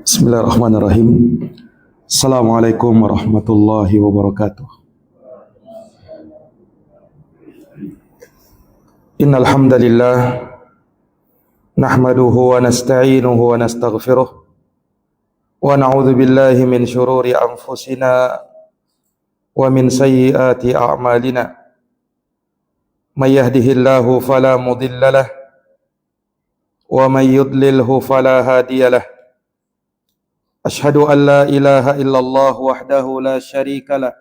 Bismillahirrahmanirrahim. Assalamualaikum warahmatullahi wabarakatuh. Innal hamdalillah nahmaduhu wa nasta'inuhu wa nastaghfiruh wa na'udzu billahi min shururi anfusina wa min sayyiati a'malina. May yahdihillahu fala mudilla lahu wa may yudlilhu fala hadiya lahu. Ashhadu an la ilaha illallah wahdahu la syarika lah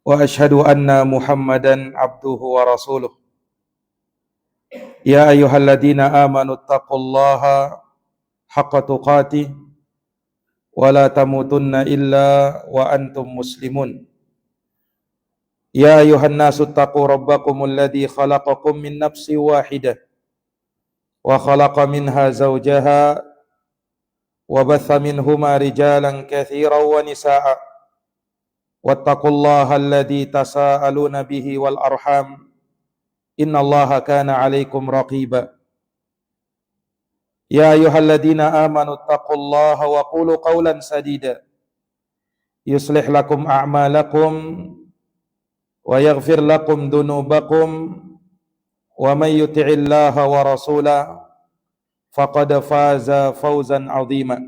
wa ashhadu anna Muhammadan abduhu wa rasuluh. Ya ayyuhalladzina amanu taqullaha haqqa tuqatih wa la tamutunna illa wa antum muslimun. Ya ayyuhan nasu taqu rabbakumul ladzi khalaqakum min nafsin wahidah wa khalaqa minha zawjaha وبث منهما رجالا كثيرا ونساء واتقوا الله الذي تساءلون به والأرحام إن الله كان عليكم رقيبا يا أيها الذين آمنوا اتقوا الله وقولوا قولا سديدا يصلح لكم أعمالكم ويغفر لكم ذنوبكم ومن يطع الله ورسوله faqad faza fawzan 'azima.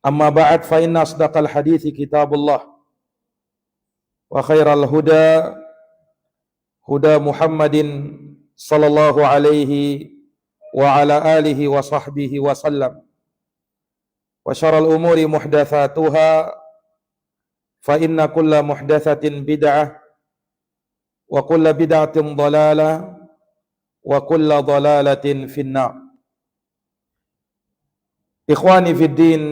Amma ba'd, fa inna asdaqal hadithi kitabullah wa khairal huda huda Muhammadin sallallahu alaihi wa ala alihi wa sahbihi wa sallam. Wa syarrul umuri muhdatsatuha fa inna kulla muhdatsatin bid'ah wa kulla bid'atin dhalalah wa kulla dhalalatin finnar. Ikhwani fid din,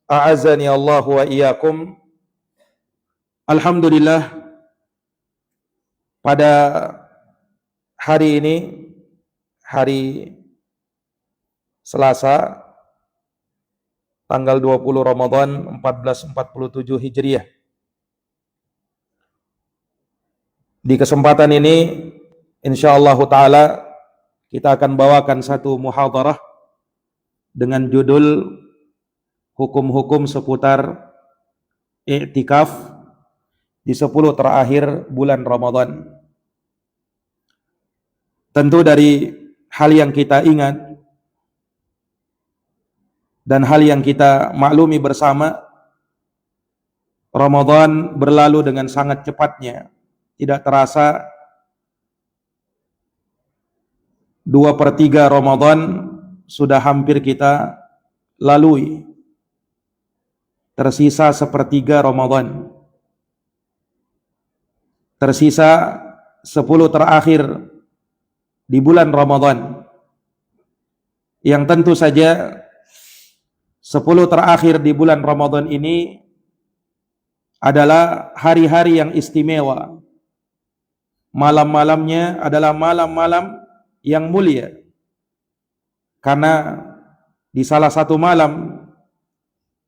a'azani Allah wa iyyakum. Alhamdulillah, pada hari ini, hari Selasa, tanggal 20 Ramadan 1447 Hijriah. Di kesempatan ini insyaallah ta'ala kita akan bawakan satu muhadarah dengan judul hukum-hukum seputar i'tikaf di 10 terakhir bulan Ramadan. Tentu dari hal yang kita ingat dan hal yang kita maklumi bersama, Ramadan berlalu dengan sangat cepatnya. Tidak terasa 2/3 Ramadan sudah hampir kita lalui. Tersisa 1/3 Ramadan. Tersisa 10 terakhir di bulan Ramadan. Yang tentu saja 10 terakhir di bulan Ramadan ini adalah hari-hari yang istimewa. Malam-malamnya adalah malam-malam yang mulia, karena di salah satu malam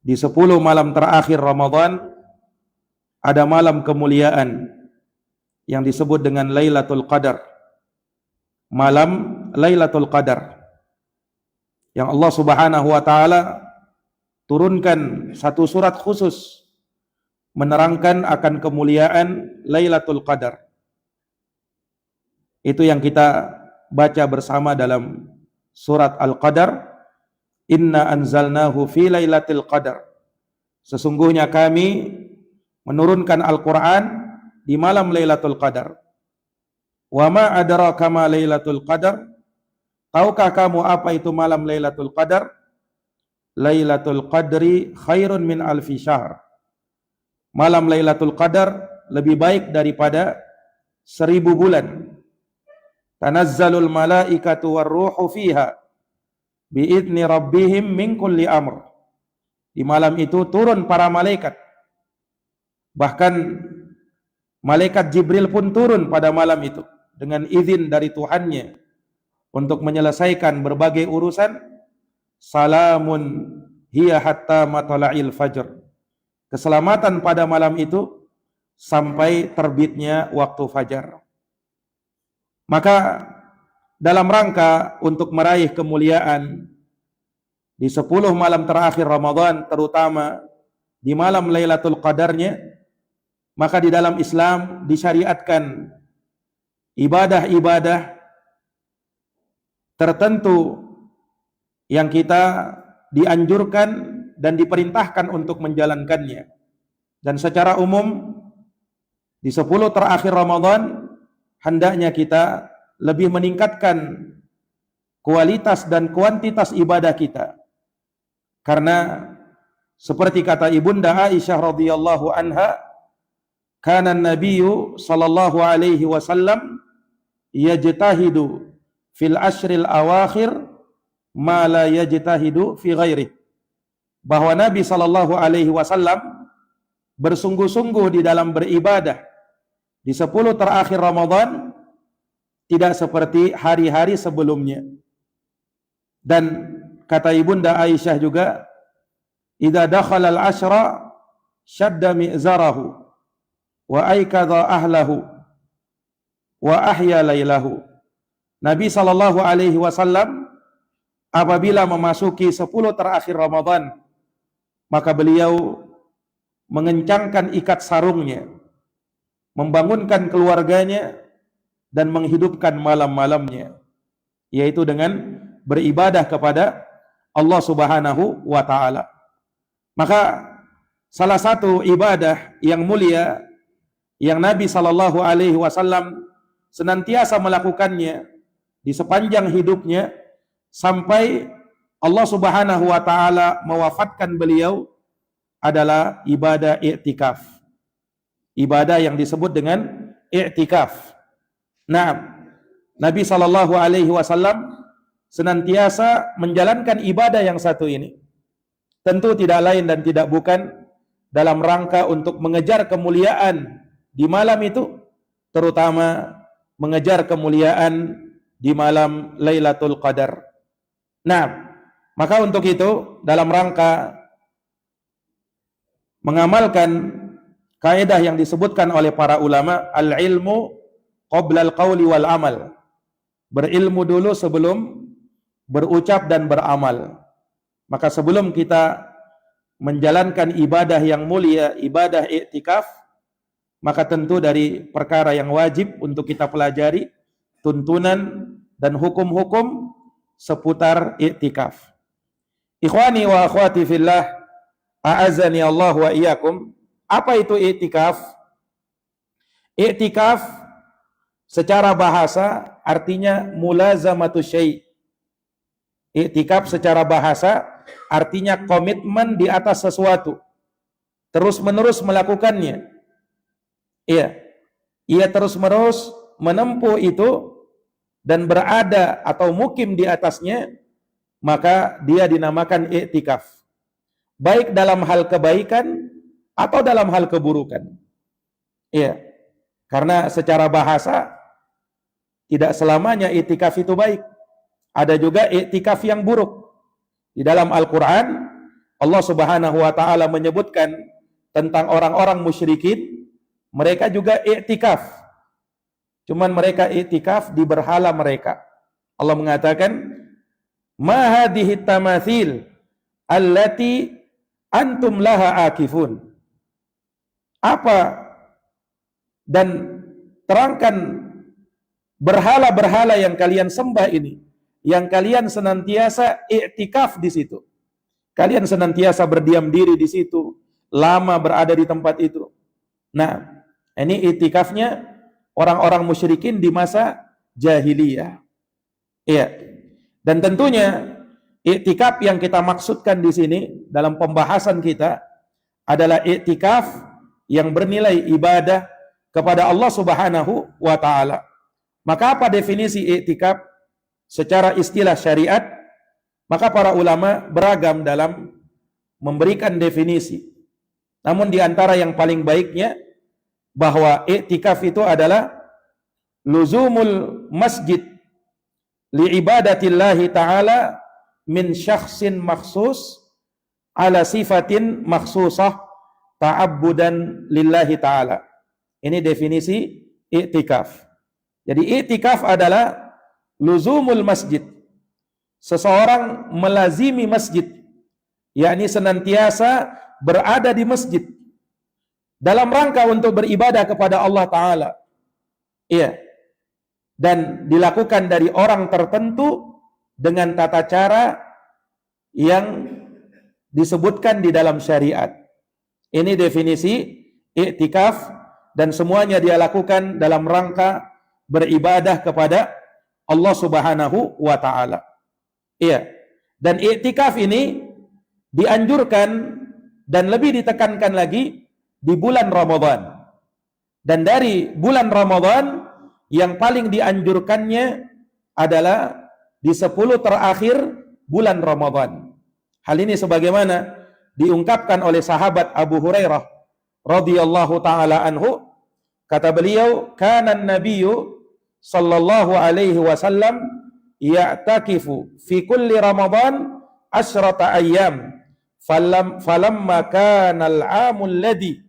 di 10 malam terakhir Ramadan ada malam kemuliaan yang disebut dengan Lailatul Qadar, malam Lailatul Qadar, yang Allah Subhanahu wa taala turunkan satu surat khusus menerangkan akan kemuliaan Lailatul Qadar. Itu yang kita baca bersama dalam surat Al-Qadar, inna anzalnahu fi lailatul qadar. Sesungguhnya kami menurunkan Al-Quran di malam Lailatul Qadar. Wa ma adraka ma Lailatul Qadar? Tahukah kamu apa itu malam Lailatul Qadar? Lailatul Qadri khairun min alfi syahr. Malam Lailatul Qadar lebih baik daripada 1000 bulan. Tanazzalul malaikatu warruhu fiha biidzni rabbihim min kulli amr. Di malam itu turun para malaikat. Bahkan malaikat Jibril pun turun pada malam itu dengan izin dari Tuhannya untuk menyelesaikan berbagai urusan. Salamun hiya hatta matla'il fajr. Keselamatan pada malam itu sampai terbitnya waktu fajar. Maka dalam rangka untuk meraih kemuliaan di 10 malam terakhir Ramadan, terutama di malam Lailatul Qadarnya, maka di dalam Islam disyariatkan ibadah-ibadah tertentu yang kita dianjurkan dan diperintahkan untuk menjalankannya. Dan secara umum di 10 terakhir Ramadan hendaknya kita lebih meningkatkan kualitas dan kuantitas ibadah kita. Karena seperti kata Ibunda Aisyah radhiyallahu anha, kana an-nabiyyu sallallahu alaihi wasallam yajtahidu fil ashril awakhir ma la yajtahidu fi ghairi. Bahwa Nabi sallallahu alaihi wasallam bersungguh-sungguh di dalam beribadah di 10 terakhir Ramadan tidak seperti hari-hari sebelumnya. Dan kata Ibunda Aisyah juga, idza dakhala al-ashra shadda mi'zarahu wa aikadha ahlahu wa ahya lailahu. Nabi sallallahu alaihi wasallam apabila memasuki 10 terakhir Ramadan, maka beliau mengencangkan ikat sarungnya, membangunkan keluarganya dan menghidupkan malam-malamnya, yaitu dengan beribadah kepada Allah Subhanahu wa taala. Maka salah satu ibadah yang mulia yang Nabi sallallahu alaihi wasallam senantiasa melakukannya di sepanjang hidupnya sampai Allah Subhanahu wa taala mewafatkan beliau adalah ibadah i'tikaf. Ibadah yang disebut dengan i'tikaf. Nah, Nabi sallallahu alaihi wasallam senantiasa menjalankan ibadah yang satu ini. Tentu tidak lain dan tidak bukan dalam rangka untuk mengejar kemuliaan di malam itu, terutama mengejar kemuliaan di malam Lailatul Qadar. Nah, maka untuk itu dalam rangka mengamalkan kaidah yang disebutkan oleh para ulama, al-ilmu qabla al-qawli wal amal. Berilmu dulu sebelum berucap dan beramal. Maka sebelum kita menjalankan ibadah yang mulia, ibadah i'tikaf, maka tentu dari perkara yang wajib untuk kita pelajari tuntunan dan hukum-hukum seputar i'tikaf. Ikhwani wa akhwati fillah, a'azzani Allah wa iyyakum. Apa itu i'tikaf? I'tikaf secara bahasa artinya mulazamatu syai'. I'tikaf secara bahasa artinya komitmen di atas sesuatu, terus-menerus melakukannya. Iya, ia terus-menerus menempuh itu dan berada atau mukim di atasnya, maka dia dinamakan i'tikaf. Baik dalam hal kebaikan atau dalam hal keburukan. Iya. Karena secara bahasa tidak selamanya i'tikaf itu baik. Ada juga i'tikaf yang buruk. Di dalam Al-Qur'an Allah Subhanahu wa taala menyebutkan tentang orang-orang musyrikin, mereka juga i'tikaf. Cuman mereka i'tikaf di berhala mereka. Allah mengatakan, "Ma hadhihi tamathil allati antum laha akifun." Apa dan terangkan berhala-berhala yang kalian sembah ini, yang kalian senantiasa i'tikaf di situ. Kalian senantiasa berdiam diri di situ, lama berada di tempat itu. Nah, ini i'tikafnya orang-orang musyrikin di masa jahiliyah. Iya. Dan tentunya i'tikaf yang kita maksudkan di sini dalam pembahasan kita adalah i'tikaf yang bernilai ibadah kepada Allah Subhanahu wa taala. Maka apa definisi i'tikaf secara istilah syariat? Maka para ulama beragam dalam memberikan definisi. Namun di antara yang paling baiknya bahwa i'tikaf itu adalah luzumul masjid li ibadatillahi ta'ala min syakhsin makhsus ala sifatin makhsusah ta'abbudan lillahi ta'ala. Ini definisi i'tikaf. Jadi i'tikaf adalah luzumul masjid. Seseorang melazimi masjid, yakni senantiasa berada di masjid dalam rangka untuk beribadah kepada Allah Ta'ala. Iya. Dan dilakukan dari orang tertentu dengan tata cara yang disebutkan di dalam syariat. Ini definisi i'tikaf, dan semuanya dia lakukan dalam rangka beribadah kepada Allah Subhanahu wa Ta'ala. Iya. Dan i'tikaf ini dianjurkan dan lebih ditekankan lagi di bulan Ramadan. Dan dari bulan Ramadan yang paling dianjurkannya adalah di 10 terakhir bulan Ramadan. Hal ini sebagaimana diungkapkan oleh sahabat Abu Hurairah radhiyallahu taala anhu, kata beliau, kana an-nabiyyu sallallahu alaihi wasallam ya'takifu fi kulli Ramadan asyrata ayyam falamma kana al-'amul ladzi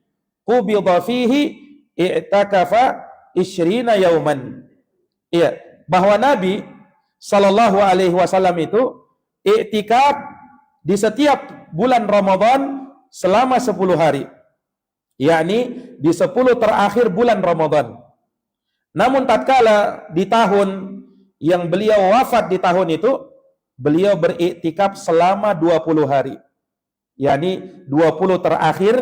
qubida fihi i'takafa 20 yauman. Iya, bahwa Nabi sallallahu alaihi wasallam itu i'tikaf di setiap bulan Ramadan selama 10 hari. Yakni di 10 terakhir bulan Ramadan. Namun tatkala di tahun yang beliau wafat di tahun itu, beliau beriktikaf selama 20 hari. Yakni 20 terakhir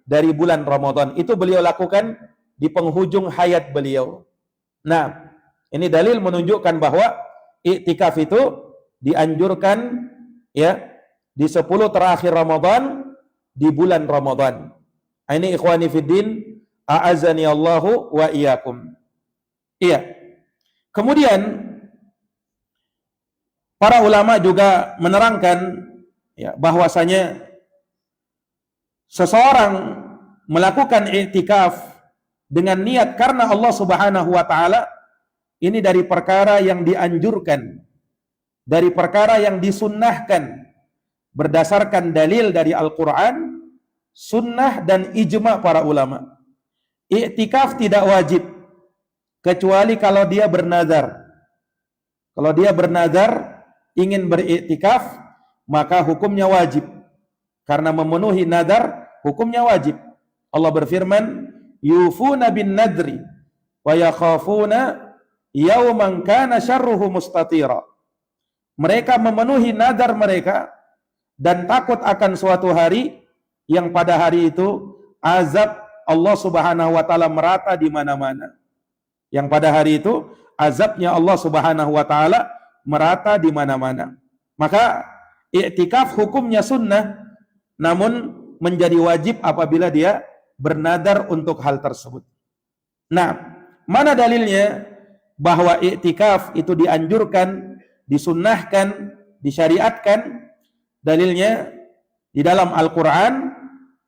dari bulan Ramadan. Itu beliau lakukan di penghujung hayat beliau. Nah, ini dalil menunjukkan bahwa iktikaf itu dianjurkan ya di 10 terakhir Ramadan, di bulan Ramadan. Ini ikhwani fiddin, a'azani Allahu wa iyyakum. Iya. Kemudian para ulama juga menerangkan ya bahwasanya seseorang melakukan iktikaf dengan niat karena Allah Subhanahu wa taala, ini dari perkara yang dianjurkan, dari perkara yang disunnahkan berdasarkan dalil dari Al-Qur'an, sunnah dan ijma para ulama. Iktikaf tidak wajib kecuali kalau dia bernazar. Kalau dia bernazar ingin beriktikaf, maka hukumnya wajib. Karena memenuhi nazar, hukumnya wajib. Allah berfirman, yufuna bin nadri wa yakhafuna yawman kana syarruhu mustatira. Mereka memenuhi nazar mereka dan takut akan suatu hari yang pada hari itu azab Allah Subhanahu wa taala merata di mana-mana. Yang pada hari itu azabnya Allah Subhanahu wa taala merata di mana-mana. Maka i'tikaf hukumnya sunnah, namun menjadi wajib apabila dia bernadar untuk hal tersebut. Nah, mana dalilnya bahwa i'tikaf itu dianjurkan, disunnahkan, disyariatkan? Dalilnya di dalam Al-Qur'an,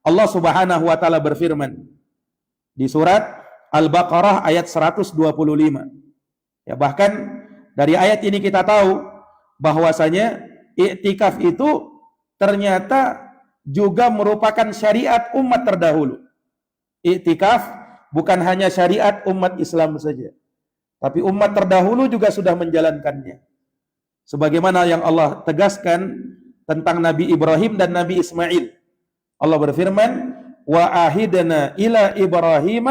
Allah Subhanahu wa taala berfirman di surat Al-Baqarah ayat 125. Ya, bahkan dari ayat ini kita tahu bahwasanya i'tikaf itu ternyata juga merupakan syariat umat terdahulu. Iktikaf bukan hanya syariat umat Islam saja, tapi umat terdahulu juga sudah menjalankannya. Sebagaimana yang Allah tegaskan tentang Nabi Ibrahim dan Nabi Ismail. Allah berfirman, wa ahidna ila Ibrahim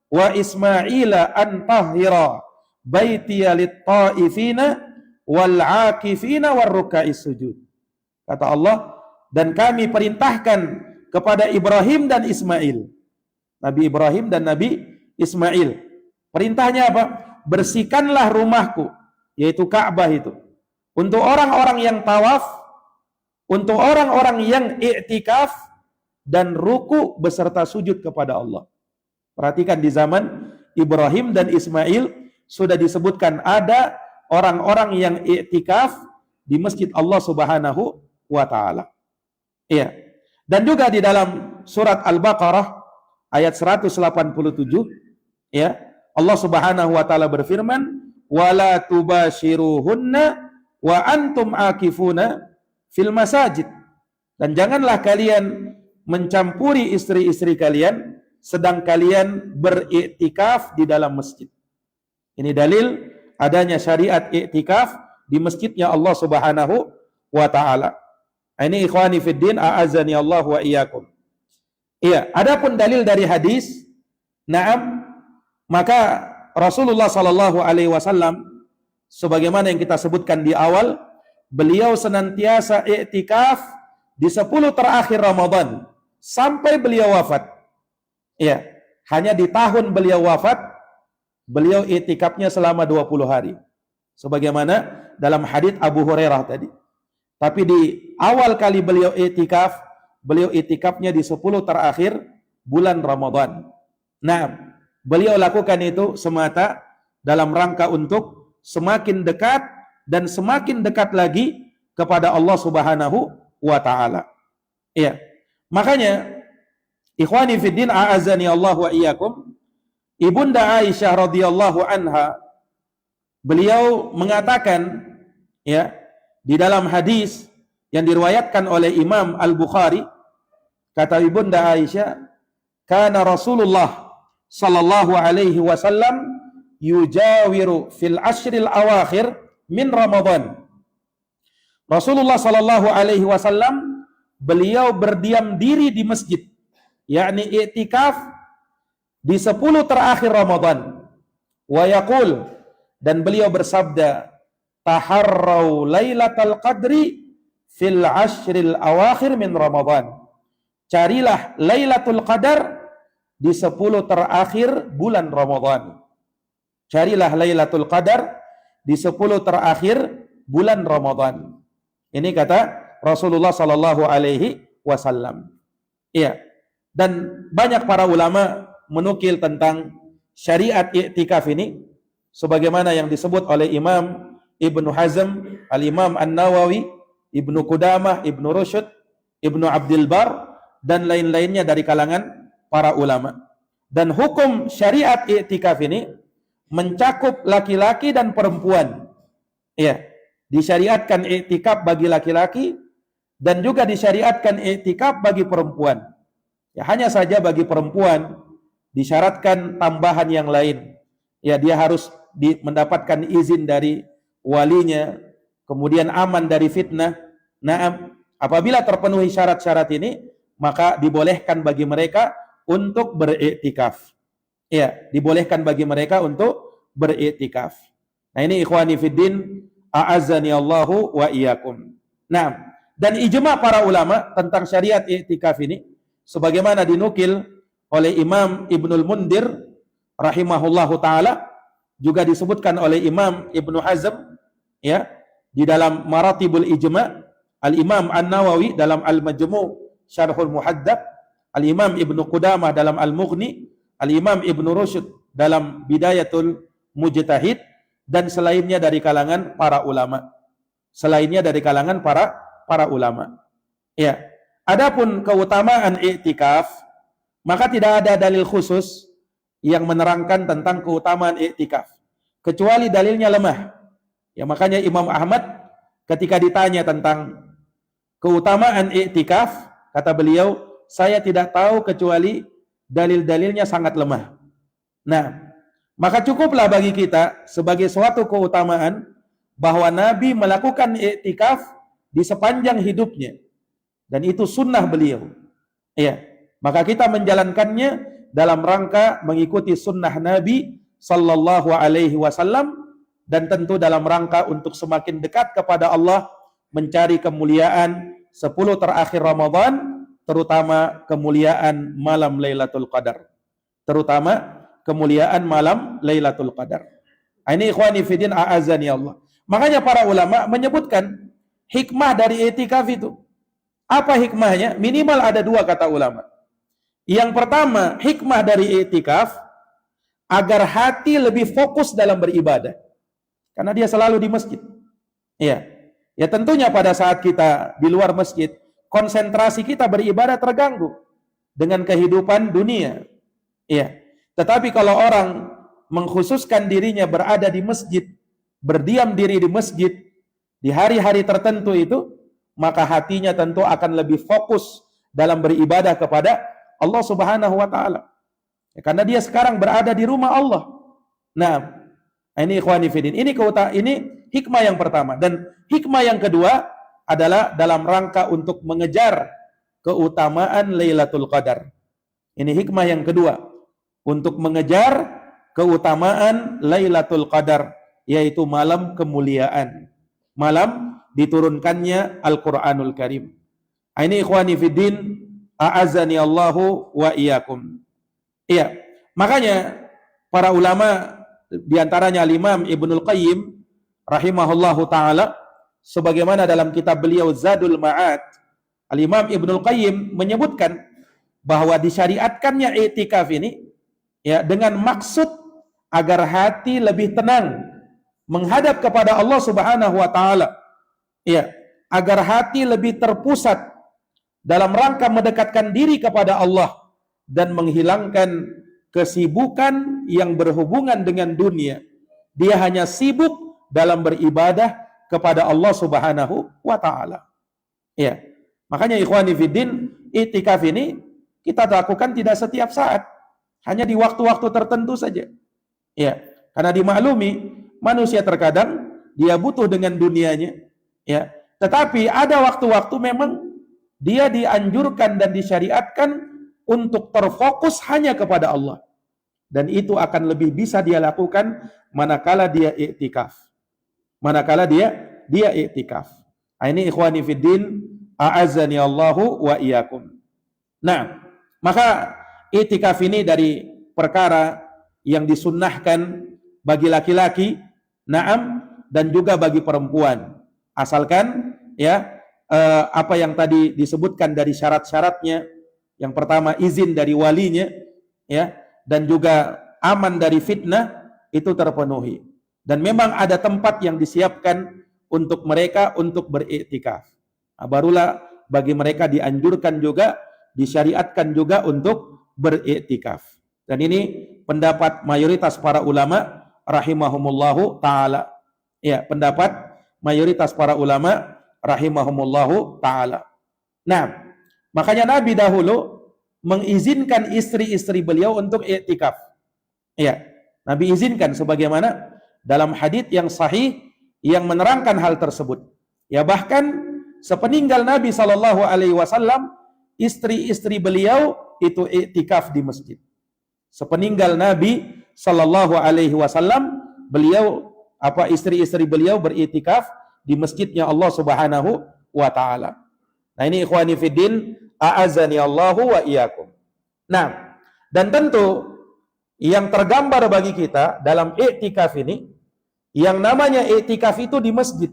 wa Ismaila an tahhira baitiya lit-ta'ifina wal 'akifina war ruk'is sujud. Kata Allah, dan kami perintahkan kepada Ibrahim dan Ismail. Nabi Ibrahim dan Nabi Ismail. Perintahnya apa? Bersihkanlah rumahku, yaitu Ka'bah itu, untuk orang-orang yang tawaf, untuk orang-orang yang i'tikaf dan ruku beserta sujud kepada Allah. Perhatikan, di zaman Ibrahim dan Ismail sudah disebutkan ada orang-orang yang i'tikaf di masjid Allah Subhanahu wa taala. Iya. Dan juga di dalam surat Al-Baqarah ayat 187, ya, Allah Subhanahu wa taala berfirman, wala tubashiruhunna wa antum akifuna fil masajid. Dan janganlah kalian mencampuri istri-istri kalian sedang kalian beriktikaf di dalam masjid. Ini dalil adanya syariat iktikaf di masjidnya Allah Subhanahu wa taala. Ini ikhwani fiddin, a'azzani Allah wa iyyakum. Iya, adapun dalil dari hadis, na'am, maka Rasulullah sallallahu alaihi wasallam sebagaimana yang kita sebutkan di awal, beliau senantiasa iktikaf di 10 terakhir Ramadan sampai beliau wafat. Iya, hanya di tahun beliau wafat, beliau iktikafnya selama 20 hari. Sebagaimana dalam hadits Abu Hurairah tadi. Tapi di awal kali beliau iktikafnya di 10 terakhir bulan Ramadan. Nah, beliau lakukan itu semata dalam rangka untuk semakin dekat dan semakin dekat lagi kepada Allah Subhanahu wa taala. Iya. Makanya ikhwani fiddin, a'azzani Allah wa iyyakum, Ibunda Aisyah radhiyallahu anha beliau mengatakan ya di dalam hadis yang diriwayatkan oleh Imam Al-Bukhari, kata Ibunda Aisyah, kana Rasulullah sallallahu alaihi wasallam yujawiru fil ashril awakhir min Ramadan. Rasulullah sallallahu alaihi wasallam beliau berdiam diri di masjid, yakni i'tikaf di 10 terakhir Ramadan. Wa yaqul, dan beliau bersabda, taharrau lailatal qadri fil ashril awakhir min Ramadan. Carilah Lailatul Qadar di 10 terakhir bulan Ramadan. Carilah Lailatul Qadar di 10 terakhir bulan Ramadan. Ini kata Rasulullah sallallahu alaihi wasallam. Iya. Dan banyak para ulama menukil tentang syariat i'tikaf ini sebagaimana yang disebut oleh Imam Ibnu Hazm, Al-Imam An-Nawawi, Ibnu Qudamah, Ibnu Rusyd, Ibnu Abdul Bar, dan lain-lainnya dari kalangan para ulama. Dan hukum syariat i'tikaf ini mencakup laki-laki dan perempuan. Iya, disyariatkan i'tikaf bagi laki-laki dan juga disyariatkan i'tikaf bagi perempuan. Ya, hanya saja bagi perempuan disyaratkan tambahan yang lain. Ya, dia harus mendapatkan izin dari walinya, kemudian aman dari fitnah. Nah, apabila terpenuhi syarat-syarat ini, maka dibolehkan bagi mereka untuk beriktikaf. Ya, dibolehkan bagi mereka untuk beriktikaf. Nah, ini ikhwani fiddin, a'azzani Allahu wa iyyakum. Nah, dan ijma para ulama tentang syariat iktikaf ini sebagaimana dinukil oleh Imam Ibnul Mundir rahimahullahu taala, juga disebutkan oleh Imam Ibnu Hazm ya di dalam Maratibul Ijma, Al-Imam An-Nawawi dalam Al-Majmu' Syarhul Muhaddab, Al-Imam Ibnu Qudamah dalam Al-Mughni, Al-Imam Ibnu Rusyd dalam Bidayatul Mujtahid, dan selainnya dari kalangan para ulama. Selainnya dari kalangan para ulama. Ya. Adapun keutamaan i'tikaf, maka tidak ada dalil khusus yang menerangkan tentang keutamaan i'tikaf, kecuali dalilnya lemah. Ya, makanya Imam Ahmad ketika ditanya tentang keutamaan i'tikaf, kata beliau, saya tidak tahu kecuali dalil-dalilnya sangat lemah. Nah, maka cukuplah bagi kita sebagai suatu keutamaan bahwa Nabi melakukan i'tikaf di sepanjang hidupnya, dan itu sunnah beliau. Ya, maka kita menjalankannya dalam rangka mengikuti sunnah Nabi sallallahu alaihi wasallam, dan tentu dalam rangka untuk semakin dekat kepada Allah, mencari kemuliaan 10 terakhir Ramadan, terutama kemuliaan malam Lailatul Qadar. Terutama kemuliaan malam Lailatul Qadar. Ini ikhwani fiddin, a'azzani Allah. Makanya para ulama menyebutkan hikmah dari i'tikaf itu. Apa hikmahnya? Minimal ada 2 kata ulama. Yang pertama, hikmah dari i'tikaf agar hati lebih fokus dalam beribadah. Karena dia selalu di masjid. Iya. Ya tentunya pada saat kita di luar masjid, konsentrasi kita beribadah terganggu dengan kehidupan dunia. Iya. Tetapi kalau orang mengkhususkan dirinya berada di masjid, berdiam diri di masjid di hari-hari tertentu itu, maka hatinya tentu akan lebih fokus dalam beribadah kepada Allah Subhanahu wa taala. Ya, karena dia sekarang berada di rumah Allah. Nah, ini ikhwani fiddin, ini hikmah yang pertama. Dan hikmah yang kedua adalah dalam rangka untuk mengejar keutamaan Lailatul Qadar. Ini hikmah yang kedua, untuk mengejar keutamaan Lailatul Qadar, yaitu malam kemuliaan, malam diturunkannya Al-Quranul Karim. Ini ikhwani fiddin, a'azani Allahu wa iyyakum. Iya, makanya para ulama diantaranya Imam Ibnul Qayyim rahimahullahu ta'ala, sebagaimana dalam kitab beliau Zadul Ma'ad, Al-Imam Ibnul Qayyim menyebutkan bahwa disyariatkannya i'tikaf ini ya dengan maksud agar hati lebih tenang menghadap kepada Allah Subhanahu wa taala. Ya, agar hati lebih terpusat dalam rangka mendekatkan diri kepada Allah dan menghilangkan kesibukan yang berhubungan dengan dunia. Dia hanya sibuk dalam beribadah kepada Allah Subhanahu wa taala. Ya. Makanya ikhwani fiddin, i'tikaf ini kita lakukan tidak setiap saat, hanya di waktu-waktu tertentu saja. Ya, karena dimaklumi manusia terkadang dia butuh dengan dunianya, ya. Tetapi ada waktu-waktu memang dia dianjurkan dan disyariatkan untuk terfokus hanya kepada Allah. Dan itu akan lebih bisa dia lakukan manakala dia i'tikaf. Manakala dia i'tikaf. Ini ikhwani fiddin, a'azzani Allahu wa iyyakum. Nah, maka i'tikaf ini dari perkara yang disunnahkan bagi laki-laki, na'am, dan juga bagi perempuan. Asalkan ya apa yang tadi disebutkan dari syarat-syaratnya. Yang pertama izin dari walinya, ya, dan juga aman dari fitnah itu terpenuhi. Dan memang ada tempat yang disiapkan untuk mereka untuk beriktikaf. Nah, barulah bagi mereka dianjurkan juga, disyariatkan juga untuk beriktikaf. Dan ini pendapat mayoritas para ulama rahimahumullahu taala. Ya, pendapat mayoritas para ulama rahimahumullahu taala. Nah, makanya Nabi dahulu mengizinkan istri-istri beliau untuk i'tikaf. Ya, Nabi izinkan sebagaimana dalam hadits yang sahih yang menerangkan hal tersebut. Ya, bahkan sepeninggal Nabi sallallahu alaihi wasallam, istri-istri beliau itu i'tikaf di masjid. Sepeninggal Nabi sallallahu alaihi wasallam, beliau istri-istri beliau beriktikaf di masjidnya Allah Subhanahu wa taala. Nah, ini ikhwani fiddin, a'azani Allahu wa iyyakum. Nah, dan tentu yang tergambar bagi kita dalam i'tikaf ini, yang namanya i'tikaf itu di masjid.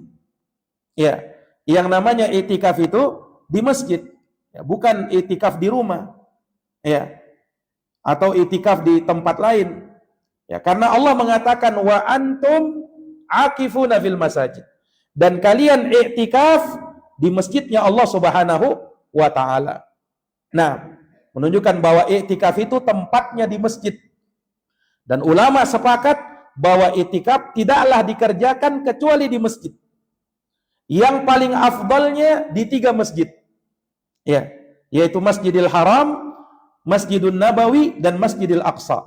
Ya, yang namanya i'tikaf itu di masjid. Ya, bukan i'tikaf di rumah. Ya. Atau i'tikaf di tempat lain. Ya, karena Allah mengatakan wa antum akifuna fil masajid. Dan kalian i'tikaf di masjidnya Allah Subhanahu wa taala. Nah, menunjukkan bahwa i'tikaf itu tempatnya di masjid. Dan ulama sepakat bahwa i'tikaf tidaklah dikerjakan kecuali di masjid. Yang paling afdalnya di 3 masjid. Ya, yaitu Masjidil Haram, Masjidun Nabawi, dan Masjidil Aqsa.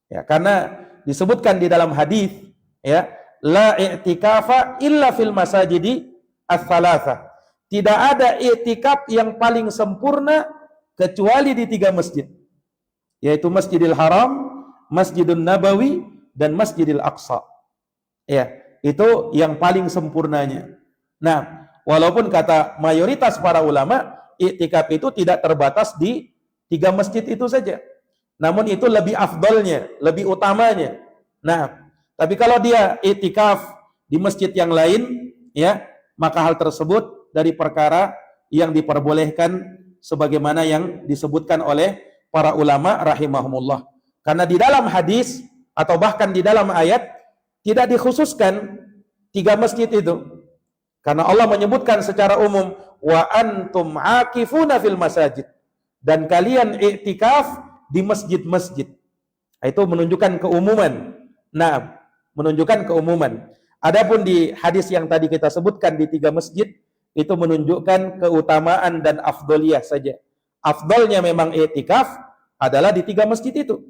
Ya, karena disebutkan di dalam hadis, ya, la i'tikafa illa fil masajidi ats-tsalatsa. Tidak ada i'tikaf yang paling sempurna kecuali di 3 masjid, yaitu Masjidil Haram, Masjidun Nabawi, dan Masjidil Aqsa. Ya, itu yang paling sempurnanya. Nah, walaupun kata mayoritas para ulama, i'tikaf itu tidak terbatas di 3 masjid itu saja. Namun itu lebih afdalnya, lebih utamanya. Nah, tapi kalau dia i'tikaf di masjid yang lain, ya, maka hal tersebut dari perkara yang diperbolehkan sebagaimana yang disebutkan oleh para ulama rahimahumullah. Karena di dalam hadis atau bahkan di dalam ayat tidak dikhususkan 3 masjid itu. Karena Allah menyebutkan secara umum wa antum akifuna fil masajid, dan kalian i'tikaf di masjid-masjid. Itu menunjukkan keumuman. Nah, menunjukkan keumuman. Adapun di hadis yang tadi kita sebutkan di 3 masjid, itu menunjukkan keutamaan dan afdoliyah saja. Afdolnya memang i'tikaf adalah di 3 masjid itu.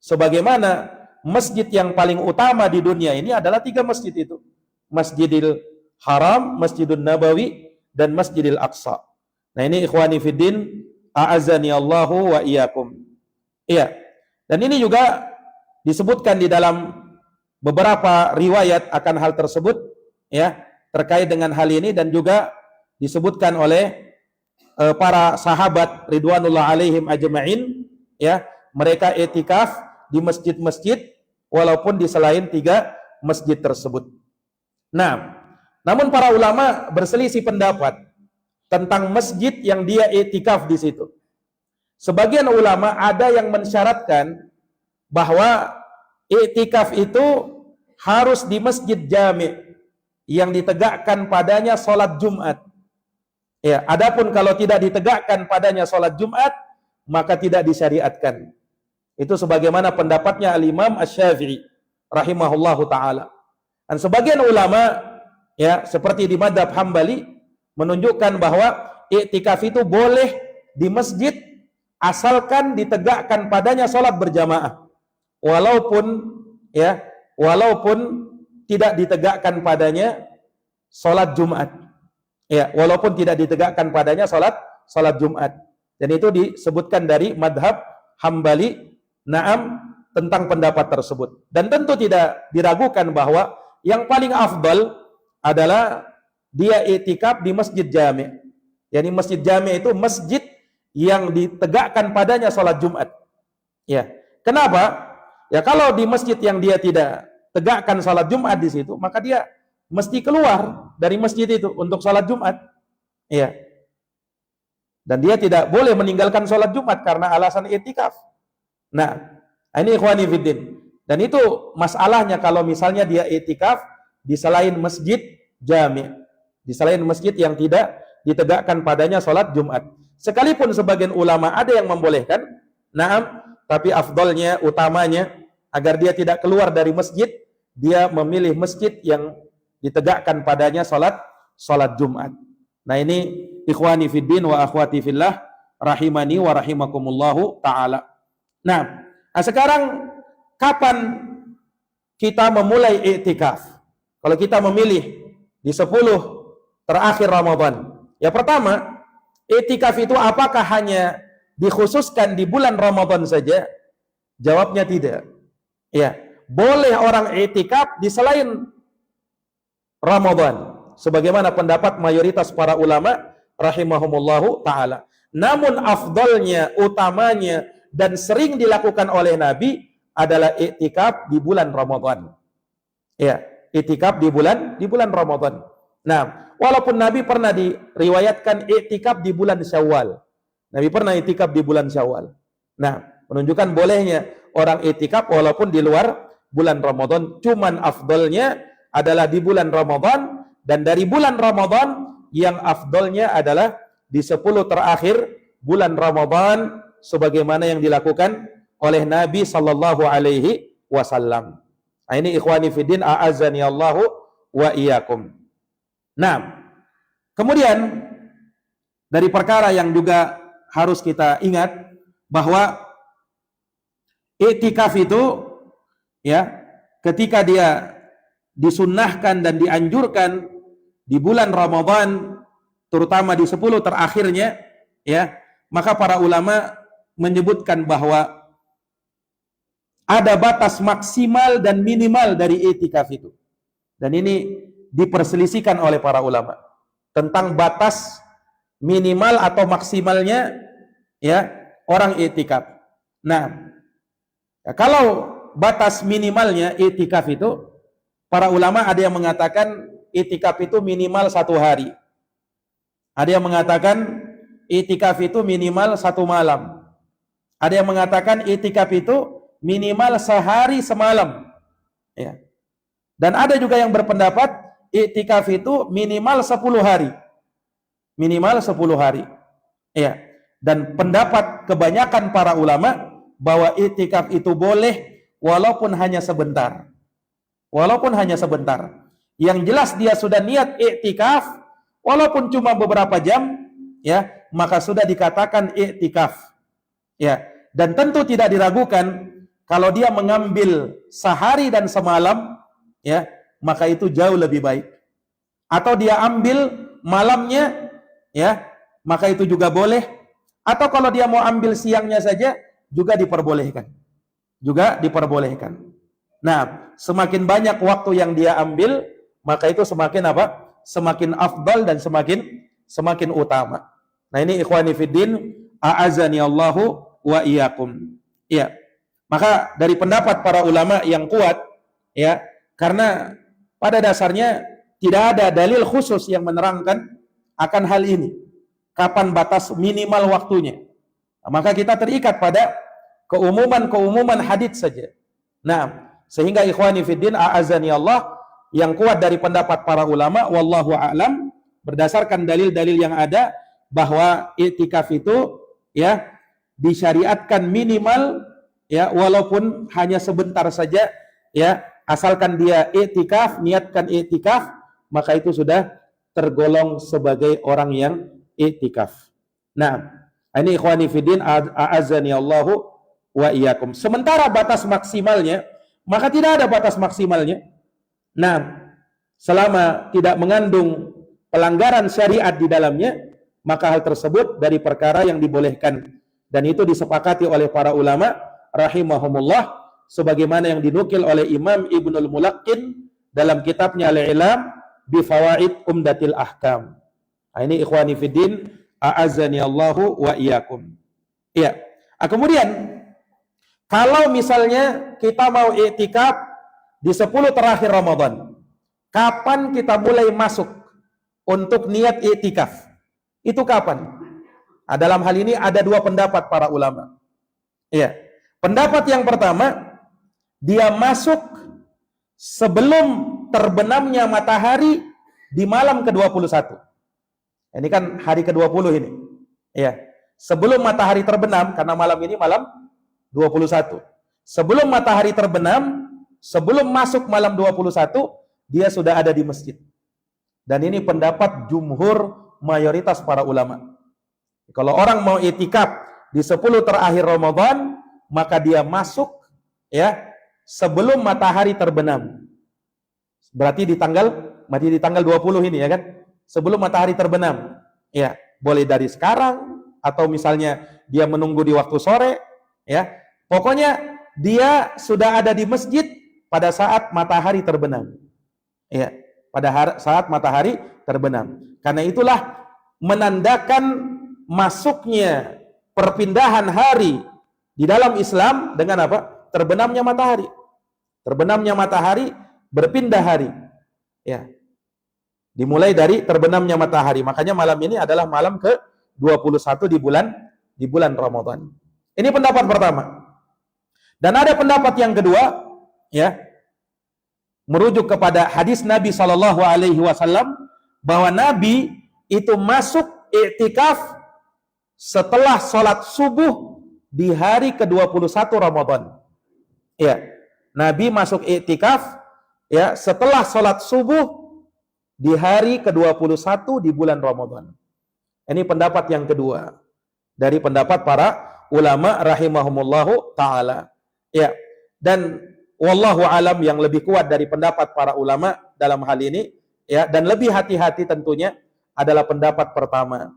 Sebagaimana masjid yang paling utama di dunia ini adalah 3 masjid itu. Masjidil Haram, Masjidun Nabawi, dan Masjidil Aqsa. Nah ini ikhwani fiddin, a'azani Allahu wa iyyakum. Iya. Dan ini juga disebutkan di dalam beberapa riwayat akan hal tersebut, ya, terkait dengan hal ini, dan juga disebutkan oleh para sahabat ridwanullah alaihim ajma'in, ya, mereka i'tikaf di masjid-masjid walaupun di selain 3 masjid tersebut. Nah, namun para ulama berselisih pendapat tentang masjid yang dia i'tikaf di situ. Sebagian ulama ada yang mensyaratkan bahwa i'tikaf itu harus di masjid jami' yang ditegakkan padanya sholat Jumat. Ya, adapun kalau tidak ditegakkan padanya sholat Jumat, maka tidak disyariatkan. Itu sebagaimana pendapatnya Al-Imam Asy-Syafi'i rahimahullahu taala. Dan sebagian ulama, ya, seperti di madhab Hambali, menunjukkan bahwa i'tikaf itu boleh di masjid asalkan ditegakkan padanya sholat berjamaah, walaupun tidak ditegakkan padanya sholat Jumat, ya, walaupun tidak ditegakkan padanya sholat Jumat. Dan itu disebutkan dari madhab Hambali, na'am, tentang pendapat tersebut. Dan tentu tidak diragukan bahwa yang paling afdal adalah dia i'tikaf di masjid jami'. Yani masjid jami' itu masjid yang ditegakkan padanya sholat Jumat. Ya. Kenapa? Ya, kalau di masjid yang dia tidak tegakkan sholat Jumat di situ, maka dia mesti keluar dari masjid itu untuk sholat Jumat. Ya. Dan dia tidak boleh meninggalkan sholat Jumat karena alasan i'tikaf. Nah, ini ikhwani fiddin. Dan itu masalahnya kalau misalnya dia i'tikaf di selain masjid jami', di selain masjid yang tidak ditegakkan padanya sholat Jumat. Sekalipun sebagian ulama ada yang membolehkan, na'am, tapi afdolnya, utamanya, agar dia tidak keluar dari masjid, dia memilih masjid yang ditegakkan padanya sholat Jumat. Nah ini ikhwani fiddin wa akhwati fillah, rahimani wa rahimakumullahu ta'ala. Nah, sekarang kapan kita memulai i'tikaf? Kalau kita memilih di 10 terakhir Ramadan. Ya, pertama, i'tikaf itu apakah hanya dikhususkan di bulan Ramadan saja? Jawabnya tidak. Ya, boleh orang i'tikaf di selain Ramadan, sebagaimana pendapat mayoritas para ulama rahimahumullahu taala. Namun afdalnya, utamanya, dan sering dilakukan oleh Nabi adalah i'tikaf di bulan Ramadan. Ya, i'tikaf di bulan Ramadan. Nah, walaupun Nabi pernah diriwayatkan i'tikaf di bulan Syawal. Nabi pernah i'tikaf di bulan Syawal. Nah, menunjukkan bolehnya orang i'tikaf walaupun di luar bulan Ramadan. Cuman afdalnya adalah di bulan Ramadan, dan dari bulan Ramadan yang afdalnya adalah di 10 terakhir bulan Ramadan, sebagaimana yang dilakukan oleh Nabi sallallahu alaihi wasallam. Nah, ini ikhwani fiddin, a'azzani Allahu wa iyyakum. Nah, kemudian dari perkara yang juga harus kita ingat bahwa i'tikaf itu, ya, ketika dia disunnahkan dan dianjurkan di bulan Ramadan, terutama di 10 terakhirnya, ya, maka para ulama menyebutkan bahwa ada batas maksimal dan minimal dari i'tikaf itu. Dan ini diperselisihkan oleh para ulama tentang batas minimal atau maksimalnya, ya, orang i'tikaf. Nah, ya, kalau batas minimalnya i'tikaf itu, para ulama ada yang mengatakan i'tikaf itu minimal 1 hari. Ada yang mengatakan i'tikaf itu minimal 1 malam. Ada yang mengatakan i'tikaf itu minimal sehari semalam. Ya. Dan ada juga yang berpendapat i'tikaf itu minimal 10 hari. Minimal 10 hari. Ya. Dan pendapat kebanyakan para ulama bahwa i'tikaf itu boleh walaupun hanya sebentar. Walaupun hanya sebentar. Yang jelas dia sudah niat i'tikaf, walaupun cuma beberapa jam, ya, maka sudah dikatakan i'tikaf. Ya, dan tentu tidak diragukan kalau dia mengambil sehari dan semalam, ya, maka itu jauh lebih baik. Atau dia ambil malamnya, ya, maka itu juga boleh. Atau kalau dia mau ambil siangnya saja, juga diperbolehkan. Juga diperbolehkan. Nah, semakin banyak waktu yang dia ambil, maka itu semakin apa? Semakin afdal dan semakin utama. Nah, ini ikhwani fiddin, a'azani Allahu wa iyyakum. Ya. Maka dari pendapat para ulama yang kuat, ya, karena pada dasarnya tidak ada dalil khusus yang menerangkan akan hal ini. Kapan batas minimal waktunya? Nah, maka kita terikat pada keumuman hadits saja. Nah, sehingga ikhwani fiddin, a'azani Allah, yang kuat dari pendapat para ulama, wallahu a'lam, berdasarkan dalil-dalil yang ada, bahwa i'tikaf itu, ya, disyariatkan minimal, ya, walaupun hanya sebentar saja, ya, asalkan dia i'tikaf, niatkan i'tikaf, maka itu sudah tergolong sebagai orang yang i'tikaf. Nah, ini ikhwani fiddin, a'azani Allahu wa iyyakum. Sementara batas maksimalnya, maka tidak ada batas maksimalnya. Nah, selama tidak mengandung pelanggaran syariat di dalamnya, maka hal tersebut dari perkara yang dibolehkan. Dan itu disepakati oleh para ulama rahimahumullah, sebagaimana yang dinukil oleh Imam Ibnul Mulaqqin dalam kitabnya Al-Ilam bi Fawaid Umdatil Ahkam. Nah, ini ikhwani fiddin, a'azani Allahu wa iyyakum. Iya. Nah, kemudian kalau misalnya kita mau i'tikaf di 10 terakhir Ramadan, kapan kita mulai masuk untuk niat i'tikaf? Itu kapan? Nah, dalam hal ini ada dua pendapat para ulama. Iya. Pendapat yang pertama, dia masuk sebelum terbenamnya matahari di malam ke-21. Ini kan hari ke-20 ini. Iya. Sebelum matahari terbenam, karena malam ini malam 21. Sebelum matahari terbenam, sebelum masuk malam 21, dia sudah ada di masjid. Dan ini pendapat jumhur mayoritas para ulama. Kalau orang mau i'tikaf di 10 terakhir Ramadan, maka dia masuk, ya, sebelum matahari terbenam. Berarti di tanggal 20 ini, ya kan? Sebelum matahari terbenam. Ya, boleh dari sekarang atau misalnya dia menunggu di waktu sore, ya. Pokoknya dia sudah ada di masjid pada saat matahari terbenam. Ya, pada saat matahari terbenam. Karena itulah menandakan masuknya perpindahan hari di dalam Islam dengan apa? Terbenamnya matahari. Terbenamnya matahari, berpindah hari. Ya. Dimulai dari terbenamnya matahari. Makanya malam ini adalah malam ke-21 di bulan Ramadan. Ini pendapat pertama. Dan ada pendapat yang kedua, ya, merujuk kepada hadis Nabi Shallallahu Alaihi Wasallam bahwa Nabi itu masuk i'tikaf setelah sholat subuh di hari ke-21 Ramadan. Ya, Nabi masuk i'tikaf, ya, setelah sholat subuh di hari ke-21 di bulan Ramadan. Ini pendapat yang kedua dari pendapat para ulama rahimahumullahu ta'ala. Ya, dan wallahu alam, yang lebih kuat dari pendapat para ulama dalam hal ini, ya, dan lebih hati-hati tentunya adalah pendapat pertama,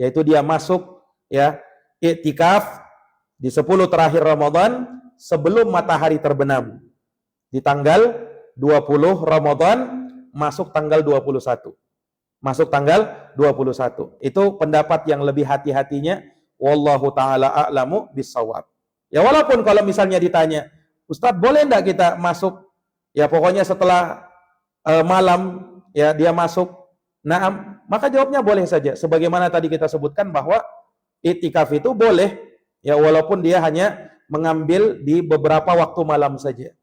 yaitu dia masuk, ya, i'tikaf di 10 terakhir Ramadan sebelum matahari terbenam. Di tanggal 20 Ramadan masuk tanggal 21. Masuk tanggal 21. Itu pendapat yang lebih hati-hatinya, wallahu taala a'lamu bissawab. Ya, walaupun kalau misalnya ditanya, Ustadz, boleh enggak kita masuk, ya, pokoknya setelah malam, ya, dia masuk, naam, maka jawabnya boleh saja. Sebagaimana tadi kita sebutkan bahwa i'tikaf itu boleh, ya, walaupun dia hanya mengambil di beberapa waktu malam saja.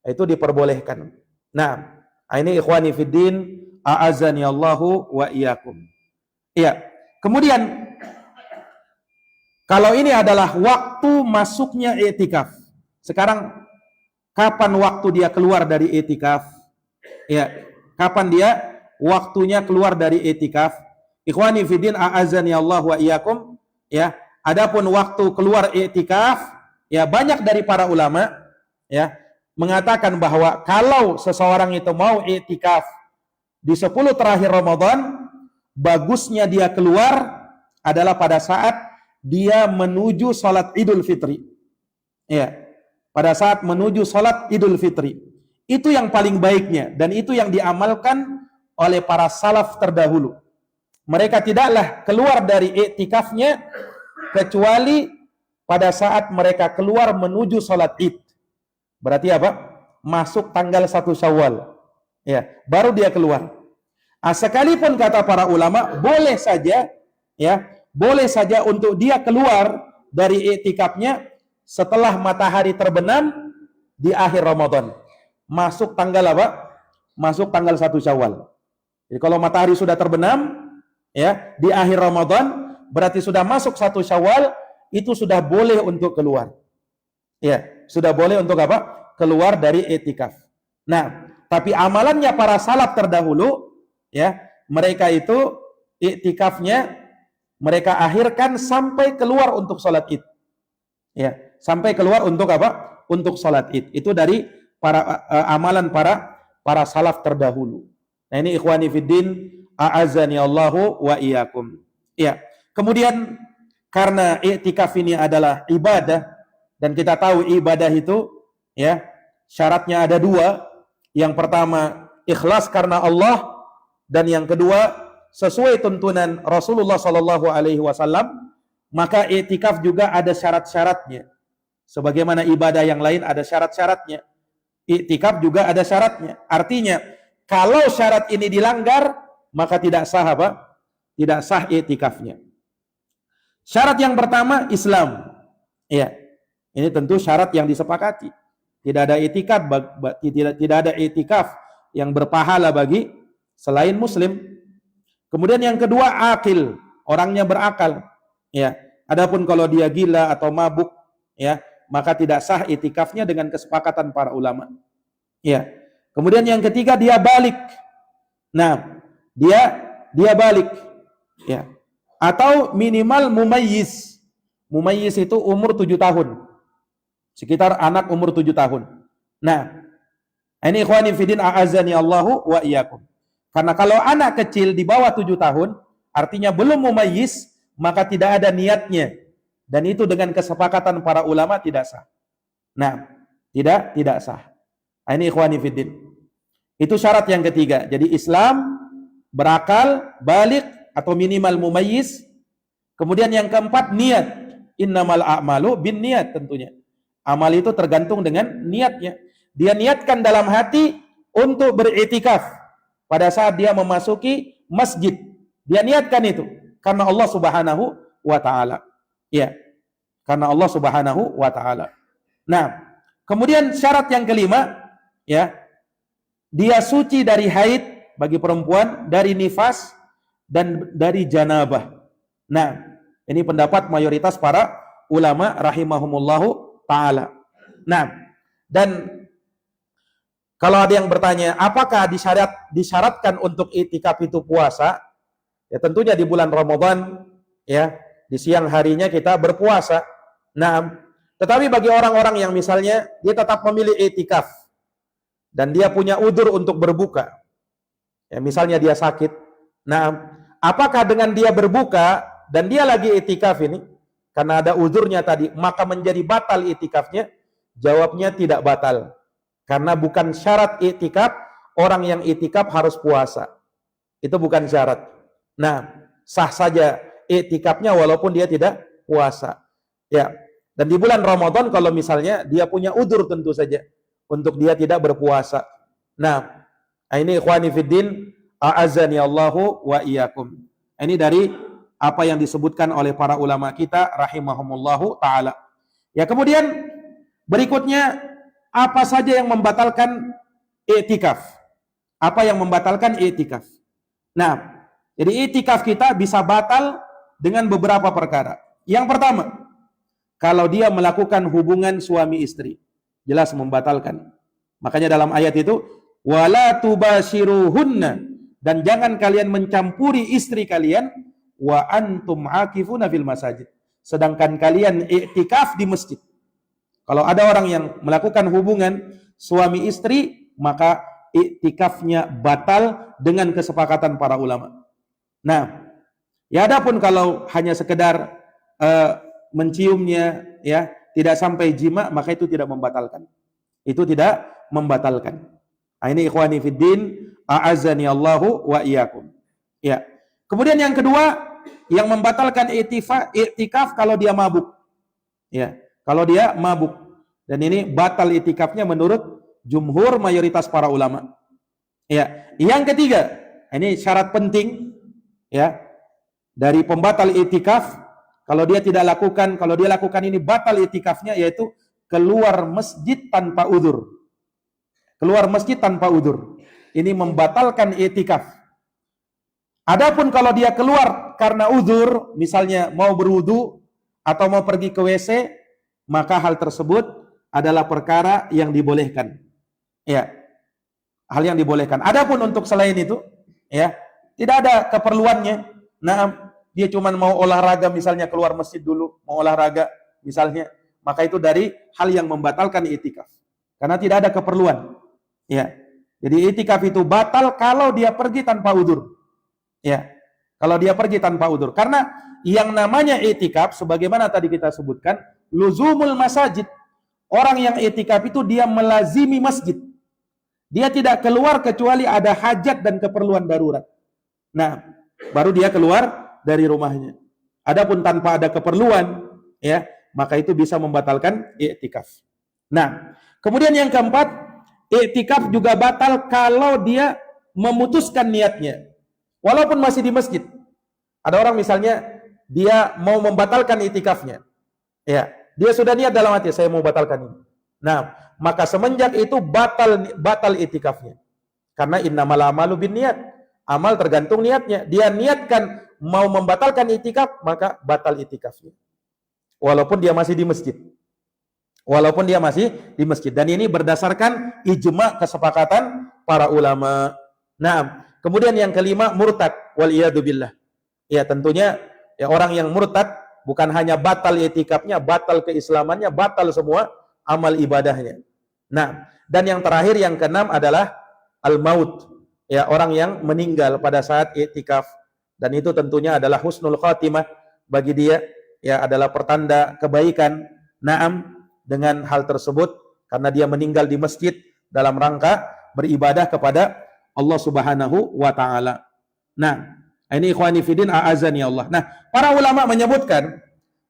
Itu diperbolehkan. Nah, ini ikhwani fiddin, a'azani Allahu wa iyyakum. Iya. Kemudian kalau ini adalah waktu masuknya i'tikaf. Sekarang kapan waktu dia keluar dari i'tikaf? Ya, kapan dia waktunya keluar dari i'tikaf. Ikhwani fiddin a'azani Allah wa iyyakum, ya. Adapun waktu keluar i'tikaf, ya banyak dari para ulama ya mengatakan bahwa kalau seseorang itu mau i'tikaf di 10 terakhir Ramadan, bagusnya dia keluar adalah pada saat dia menuju salat Idul Fitri. Ya, pada saat menuju salat Idul Fitri. Itu yang paling baiknya dan itu yang diamalkan oleh para salaf terdahulu. Mereka tidaklah keluar dari i'tikafnya kecuali pada saat mereka keluar menuju salat Id. Berarti apa? Masuk tanggal 1 Syawal. Ya, baru dia keluar. Sekalipun kata para ulama, boleh saja ya, boleh saja untuk dia keluar dari i'tikafnya setelah matahari terbenam di akhir Ramadan. Masuk tanggal apa? Masuk tanggal 1 Syawal. Jadi kalau matahari sudah terbenam ya di akhir Ramadan, berarti sudah masuk 1 Syawal, itu sudah boleh untuk keluar. Ya, sudah boleh untuk apa? Keluar dari i'tikaf. Nah, tapi amalannya para salaf terdahulu ya, mereka itu i'tikafnya mereka akhirkan sampai keluar untuk salat Id. Ya, sampai keluar untuk apa? Untuk salat Id. Itu dari para amalan para salaf terdahulu. Nah, ini ikhwani fiddin a'azani Allahu wa iyyakum. Ya. Kemudian karena i'tikaf ini adalah ibadah dan kita tahu ibadah itu ya syaratnya ada 2. Yang pertama ikhlas karena Allah dan yang kedua sesuai tuntunan Rasulullah Shallallahu alaihi wasallam, maka i'tikaf juga ada syarat-syaratnya. Sebagaimana ibadah yang lain ada syarat-syaratnya. I'tikaf juga ada syaratnya. Artinya kalau syarat ini dilanggar maka tidak sah apa? Tidak sah i'tikafnya. Syarat yang pertama Islam. Ya. Ini tentu syarat yang disepakati. Tidak ada i'tikaf, tidak ada i'tikaf yang berpahala bagi selain muslim. Kemudian yang kedua akil, orangnya berakal. Ya. Adapun kalau dia gila atau mabuk, ya, maka tidak sah i'tikafnya dengan kesepakatan para ulama. Ya. Kemudian yang ketiga dia balik. Nah, dia balik. Ya. Atau minimal mumayyiz. Mumayyiz itu umur 7 tahun. Sekitar anak umur 7 tahun. Nah, ini ikhwani fiddin a'azani Allahu wa iyyakum. Karena kalau anak kecil di bawah 7 tahun, artinya belum mumayyiz, maka tidak ada niatnya. Dan itu dengan kesepakatan para ulama tidak sah. Nah, tidak sah. Ini ikhwani fiddin. Itu syarat yang ketiga. Jadi Islam, berakal, balik atau minimal mumayyiz. Kemudian yang keempat niat. Innamal a'malu bin niat tentunya. Amal itu tergantung dengan niatnya. Dia niatkan dalam hati untuk beriktikaf pada saat dia memasuki masjid. Dia niatkan itu karena Allah Subhanahu wa taala. Ya. Karena Allah Subhanahu wa taala. Nah, kemudian syarat yang kelima, ya. Dia suci dari haid bagi perempuan, dari nifas dan dari janabah. Nah, ini pendapat mayoritas para ulama rahimahumullahu ta'ala. Nah, dan kalau ada yang bertanya, apakah disyaratkan untuk i'tikaf itu puasa? Ya tentunya di bulan Ramadan, ya, di siang harinya kita berpuasa. Nah, tetapi bagi orang-orang yang misalnya dia tetap memilih i'tikaf dan dia punya udzur untuk berbuka. Ya, misalnya dia sakit. Nah, apakah dengan dia berbuka dan dia lagi i'tikaf ini karena ada uzurnya tadi, maka menjadi batal i'tikafnya? Jawabnya tidak batal. Karena bukan syarat i'tikaf orang yang i'tikaf harus puasa. Itu bukan syarat. Nah, sah saja i'tikafnya walaupun dia tidak puasa. Ya. Dan di bulan Ramadan kalau misalnya dia punya udzur tentu saja untuk dia tidak berpuasa. Nah, ini ikhwani fiddin a'azani Allahu wa iyyakum. Ini dari apa yang disebutkan oleh para ulama kita rahimahumullahu ta'ala. Ya, kemudian berikutnya apa saja yang membatalkan i'tikaf? Apa yang membatalkan i'tikaf? Nah, jadi i'tikaf kita bisa batal dengan beberapa perkara. Yang pertama, kalau dia melakukan hubungan suami istri, jelas membatalkan. Makanya dalam ayat itu wala tubashiruhunna dan jangan kalian mencampuri istri kalian wa antum akifuna fil masajid. Sedangkan kalian i'tikaf di masjid. Kalau ada orang yang melakukan hubungan suami istri, maka i'tikafnya batal dengan kesepakatan para ulama. Nah, ya adapun kalau hanya sekedar menciumnya, ya tidak sampai jima, maka itu tidak membatalkan. Itu tidak membatalkan. Nah, ini ikhwani fiddin, a'azzani Allahu wa iyyakum. Ya. Kemudian yang kedua, yang membatalkan i'tikaf kalau dia mabuk. Ya, kalau dia mabuk. Dan ini batal i'tikafnya menurut jumhur mayoritas para ulama. Ya. Yang ketiga, ini syarat penting ya dari pembatal i'tikaf, kalau dia lakukan ini batal i'tikafnya, yaitu keluar masjid tanpa udzur. Keluar masjid tanpa udzur. Ini membatalkan i'tikaf. Adapun kalau dia keluar karena udzur, misalnya mau berwudu atau mau pergi ke WC, maka hal tersebut adalah perkara yang dibolehkan. Ya. Hal yang dibolehkan. Adapun untuk selain itu, ya, tidak ada keperluannya. Nah, dia cuma mau olahraga, misalnya keluar masjid dulu, mau olahraga misalnya, maka itu dari hal yang membatalkan i'tikaf. Karena tidak ada keperluan. Ya. Jadi i'tikaf itu batal kalau dia pergi tanpa udzur. Ya, kalau dia pergi tanpa udzur. Karena yang namanya i'tikaf, sebagaimana tadi kita sebutkan, luzumul masajid. Orang yang i'tikaf itu dia melazimi masjid. Dia tidak keluar kecuali ada hajat dan keperluan darurat. Nah, baru dia keluar dari rumahnya. Adapun tanpa ada keperluan, ya, maka itu bisa membatalkan i'tikaf. Nah, kemudian yang keempat, i'tikaf juga batal kalau dia memutuskan niatnya. Walaupun masih di masjid. Ada orang misalnya dia mau membatalkan i'tikafnya. Ya, dia sudah niat dalam hati, saya mau batalkan ini. Nah, maka semenjak itu batal i'tikafnya. Karena innamal a'malu binniyat. Amal tergantung niatnya. Dia niatkan mau membatalkan i'tikaf, maka batal i'tikafnya. Walaupun dia masih di masjid. Walaupun dia masih di masjid. Dan ini berdasarkan ijma' kesepakatan para ulama. Nah, kemudian yang kelima, murtad, wal iyadu billah. Ya, tentunya ya orang yang murtad bukan hanya batal i'tikafnya, batal keislamannya, batal semua amal ibadahnya. Nah, dan yang terakhir, yang keenam adalah al-maut. Ya, orang yang meninggal pada saat i'tikaf. Dan itu tentunya adalah husnul khatimah bagi dia, ya, adalah pertanda kebaikan. Naam, dengan hal tersebut karena dia meninggal di masjid dalam rangka beribadah kepada Allah Subhanahu wa taala. Nah, ini ikhwani fillah a'azani Allah. Nah, para ulama menyebutkan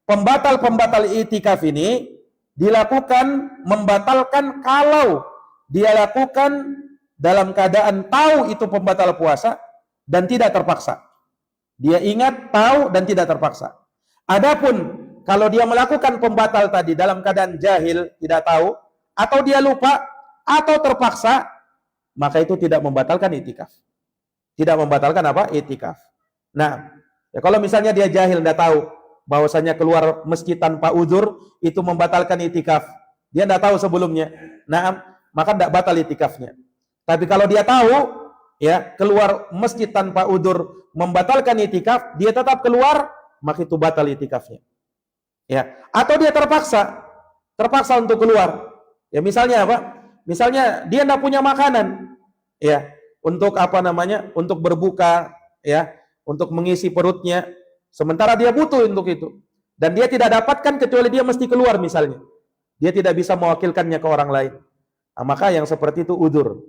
pembatal-pembatal i'tikaf ini dilakukan, membatalkan kalau dia lakukan dalam keadaan tahu itu pembatal puasa dan tidak terpaksa. Dia ingat, tahu dan tidak terpaksa. Adapun kalau dia melakukan pembatal tadi dalam keadaan jahil, tidak tahu, atau dia lupa, atau terpaksa, maka itu tidak membatalkan i'tikaf. Tidak membatalkan apa? I'tikaf. Nah, ya kalau misalnya dia jahil, tidak tahu bahwasanya keluar masjid tanpa udzur itu membatalkan i'tikaf. Dia tidak tahu sebelumnya. Nah, maka tidak batal i'tikafnya. Tapi kalau dia tahu, ya, keluar masjid tanpa udzur membatalkan i'tikaf, dia tetap keluar, maka itu batal i'tikafnya. Ya, atau dia terpaksa untuk keluar. Ya, misalnya apa? Misalnya dia tidak punya makanan, ya, untuk apa namanya? Untuk berbuka, ya, untuk mengisi perutnya. Sementara dia butuh untuk itu. Dan dia tidak dapatkan kecuali dia mesti keluar misalnya. Dia tidak bisa mewakilkannya ke orang lain. Nah, maka yang seperti itu udzur.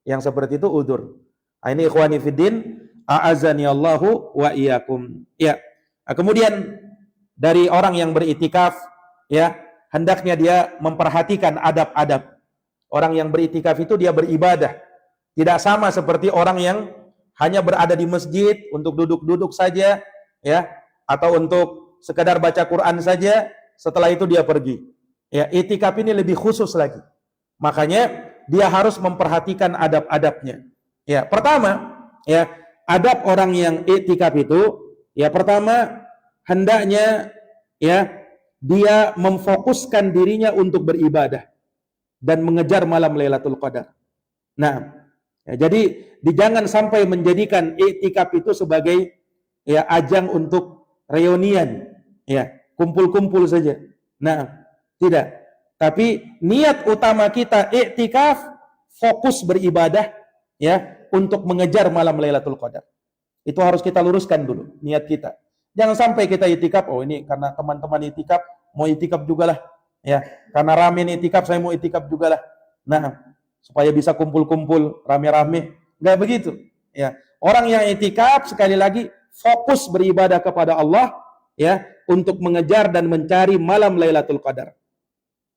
Yang seperti itu udzur. Nah, ini ikhwani fiddin, a'azani Allahu wa iyyakum. Ya. Nah, kemudian dari orang yang beriktikaf, ya, hendaknya dia memperhatikan adab-adab. Orang yang beriktikaf itu dia beribadah. Tidak sama seperti orang yang hanya berada di masjid untuk duduk-duduk saja, ya, atau untuk sekadar baca Quran saja, setelah itu dia pergi. Ya, iktikaf ini lebih khusus lagi. Makanya dia harus memperhatikan adab-adabnya. Ya, pertama, ya, adab orang yang iktikaf itu, ya, pertama hendaknya, ya, dia memfokuskan dirinya untuk beribadah dan mengejar malam Lailatul Qadar. Nah, Ya, jadi jangan sampai menjadikan iktikaf itu sebagai ya ajang untuk reunian, ya kumpul-kumpul saja. Nah, tidak. Tapi niat utama kita iktikaf fokus beribadah ya untuk mengejar malam Lailatul Qadar. Itu harus kita luruskan dulu niat kita. Jangan sampai kita iktikaf, oh ini karena teman-teman iktikaf, mau iktikaf juga lah. Ya, karena rame nih iktikaf, saya mau iktikaf juga lah. Nah, supaya bisa kumpul-kumpul rame-rame. Enggak begitu. Ya, orang yang iktikaf sekali lagi fokus beribadah kepada Allah ya untuk mengejar dan mencari malam Lailatul Qadar.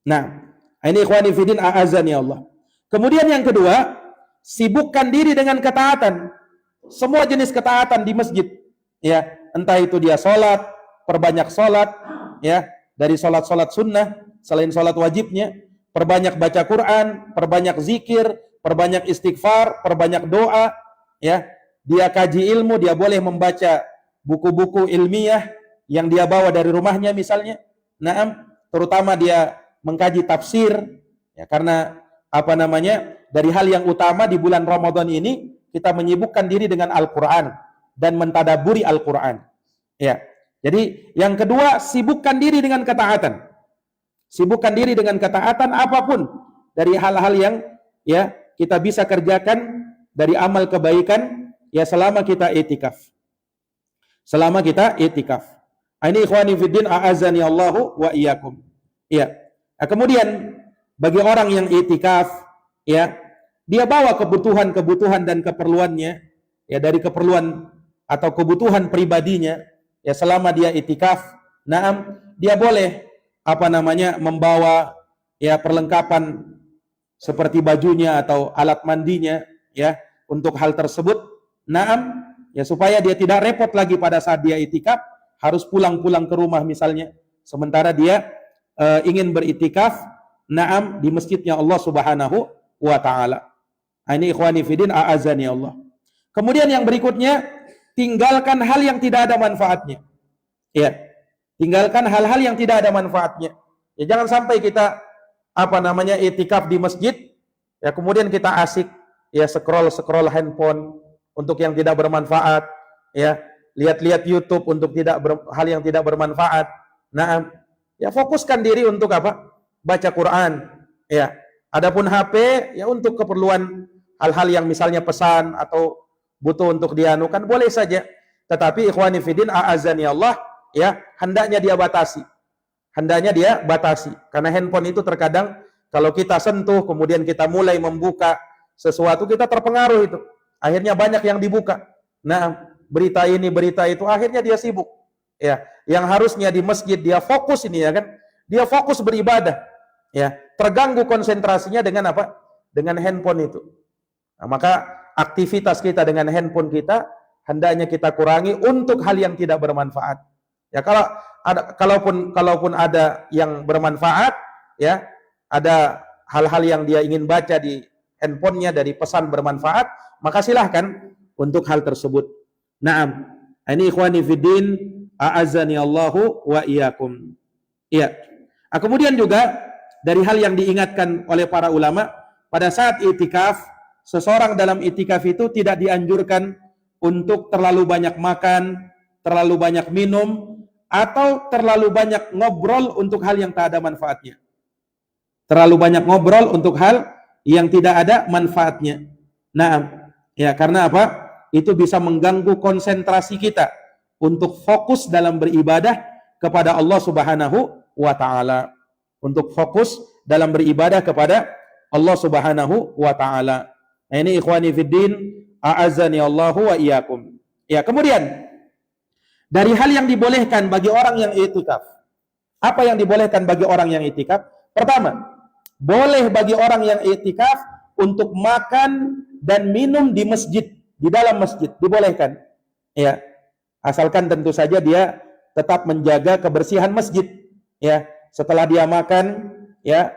Nah, ini ikhwani fillah a'azani Allah. Kemudian yang kedua, sibukkan diri dengan ketaatan. Semua jenis ketaatan di masjid. Ya, entah itu dia sholat, perbanyak sholat, ya, dari sholat-sholat sunnah, selain sholat wajibnya, perbanyak baca Quran, perbanyak zikir, perbanyak istighfar, perbanyak doa, ya. Dia kaji ilmu, dia boleh membaca buku-buku ilmiah yang dia bawa dari rumahnya misalnya. Naam, terutama dia mengkaji tafsir, ya, karena apa namanya, dari hal yang utama di bulan Ramadan ini kita menyibukkan diri dengan Al-Quran dan mentadaburi Al-Quran. Ya, jadi yang kedua, sibukkan diri dengan ketaatan. Sibukkan diri dengan ketaatan apapun dari hal-hal yang ya kita bisa kerjakan dari amal kebaikan ya selama kita iktikaf. Selama kita iktikaf. Ini ikhwani fiddin a'azani Allahu wa iyyakum. Iya. Nah, kemudian bagi orang yang iktikaf ya, dia bawa kebutuhan-kebutuhan dan keperluannya ya dari keperluan atau kebutuhan pribadinya ya selama dia iktikaf. Naam, dia boleh apa namanya membawa ya perlengkapan seperti bajunya atau alat mandinya ya untuk hal tersebut. Naam, ya supaya dia tidak repot lagi pada saat dia iktikaf harus pulang-pulang ke rumah misalnya sementara dia ingin beriktikaf naam di masjidnya Allah Subhanahu wa taala. Ini ikhwani fiddin a'azani Allah. Kemudian yang berikutnya, tinggalkan hal yang tidak ada manfaatnya. Ya. Tinggalkan hal-hal yang tidak ada manfaatnya. Ya jangan sampai kita apa namanya iktikaf di masjid ya kemudian kita asik ya scroll handphone untuk yang tidak bermanfaat, ya, lihat-lihat YouTube untuk hal yang tidak bermanfaat. Nah, ya fokuskan diri untuk apa? Baca Quran, ya. Adapun HP ya untuk keperluan hal-hal yang misalnya pesan atau butuh untuk dianukan boleh saja. Tetapi ikhwani fiddin a'azani Allah, ya, hendaknya dia batasi. Hendaknya dia batasi. Karena handphone itu terkadang kalau kita sentuh kemudian kita mulai membuka sesuatu kita terpengaruh itu. Akhirnya banyak yang dibuka. Nah, berita ini, berita itu, akhirnya dia sibuk. Ya, yang harusnya di masjid dia fokus ini ya kan. Dia fokus beribadah. Ya, terganggu konsentrasinya dengan apa? Dengan handphone itu. Nah, maka aktivitas kita dengan handphone kita hendaknya kita kurangi untuk hal yang tidak bermanfaat. Ya, kalaupun ada yang bermanfaat, ya, ada hal-hal yang dia ingin baca di handphonenya dari pesan bermanfaat, maka silahkan untuk hal tersebut. Naam. Ini ikhwani fiddin a'azani Allahu wa iyyakum. Iya. Nah, kemudian juga dari hal yang diingatkan oleh para ulama, pada saat itikaf, seseorang dalam itikaf itu tidak dianjurkan untuk terlalu banyak makan, terlalu banyak minum, atau terlalu banyak ngobrol untuk hal yang tak ada manfaatnya. Terlalu banyak ngobrol untuk hal yang tidak ada manfaatnya. Nah, ya karena apa? Itu bisa mengganggu konsentrasi kita untuk fokus dalam beribadah kepada Allah Subhanahu wa taala. Untuk fokus dalam beribadah kepada Allah Subhanahu wa taala. Nah, ini ikhwani fiddin a'azzani Allahu wa iyyakum. Ya, kemudian dari hal yang dibolehkan bagi orang yang i'tikaf. Apa yang dibolehkan bagi orang yang i'tikaf? Pertama, boleh bagi orang yang i'tikaf untuk makan dan minum di masjid, di dalam masjid, dibolehkan. Ya. Asalkan tentu saja dia tetap menjaga kebersihan masjid. Ya, setelah dia makan, ya,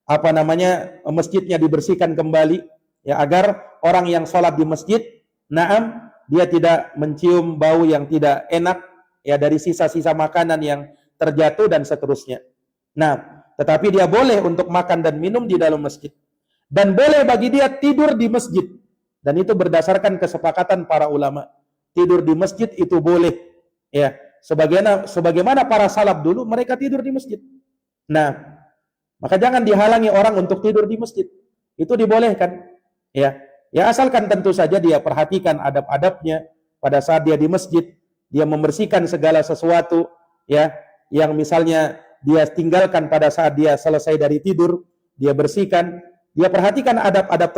apa namanya, masjidnya dibersihkan kembali, ya, agar orang yang sholat di masjid, naam, dia tidak mencium bau yang tidak enak, ya, dari sisa-sisa makanan yang terjatuh dan seterusnya. Nah, tetapi dia boleh untuk makan dan minum di dalam masjid. Dan boleh bagi dia tidur di masjid. Dan itu berdasarkan kesepakatan para ulama. Tidur di masjid itu boleh. Ya, sebagaimana para salaf dulu mereka tidur di masjid. Nah, maka jangan dihalangi orang untuk tidur di masjid. Itu dibolehkan. Ya, ya asalkan tentu saja dia perhatikan adab-adabnya pada saat dia di masjid, dia membersihkan segala sesuatu ya yang misalnya dia tinggalkan pada saat dia selesai dari tidur, dia bersihkan, dia perhatikan adab-adab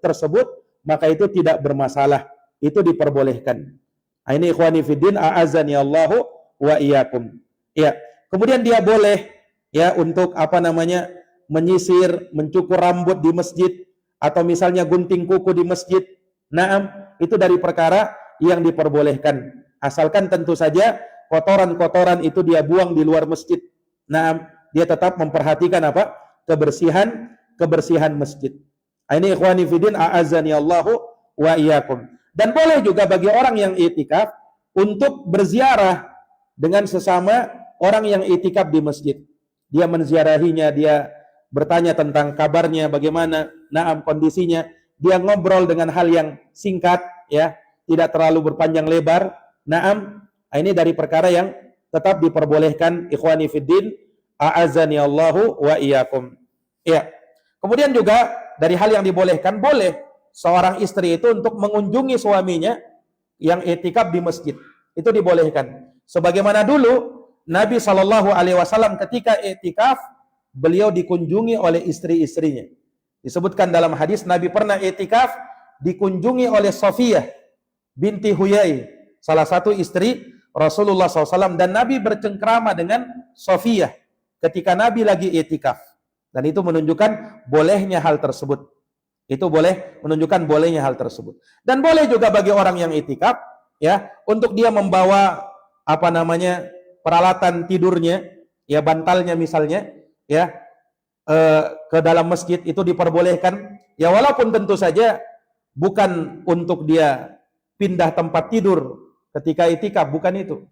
tersebut, maka itu tidak bermasalah, itu diperbolehkan. Ini ikhwani fiddin, a'azani Allahu wa iyyakum. Ya, kemudian dia boleh ya untuk menyisir, mencukur rambut di masjid atau misalnya gunting kuku di masjid. Naam, itu dari perkara yang diperbolehkan. Asalkan tentu saja kotoran-kotoran itu dia buang di luar masjid. Naam, dia tetap memperhatikan kebersihan masjid. Ini ikhwani fiddin, a'azani Allahu wa iyyakum. Dan boleh juga bagi orang yang i'tikaf untuk berziarah dengan sesama orang yang i'tikaf di masjid. Dia menziarahinya, dia bertanya tentang kabarnya, bagaimana naam kondisinya, dia ngobrol dengan hal yang singkat ya, tidak terlalu berpanjang lebar. Naam, ini dari perkara yang tetap diperbolehkan ikhwani fiddin, a'azani Allahu wa iyyakum. Ya. Kemudian juga dari hal yang dibolehkan, boleh seorang istri itu untuk mengunjungi suaminya yang i'tikaf di masjid. Itu dibolehkan. Sebagaimana dulu Nabi SAW ketika i'tikaf, beliau dikunjungi oleh istri-istrinya. Disebutkan dalam hadis Nabi pernah i'tikaf dikunjungi oleh Safiyah binti Huyai, salah satu istri Rasulullah SAW, dan Nabi bercengkrama dengan Safiyah ketika Nabi lagi i'tikaf. Dan itu menunjukkan bolehnya hal tersebut. Itu menunjukkan bolehnya hal tersebut. Dan boleh juga bagi orang yang i'tikaf ya untuk dia membawa peralatan tidurnya, ya bantalnya misalnya, ya ke dalam masjid, itu diperbolehkan. Ya walaupun tentu saja bukan untuk dia pindah tempat tidur ketika i'tikaf, bukan itu.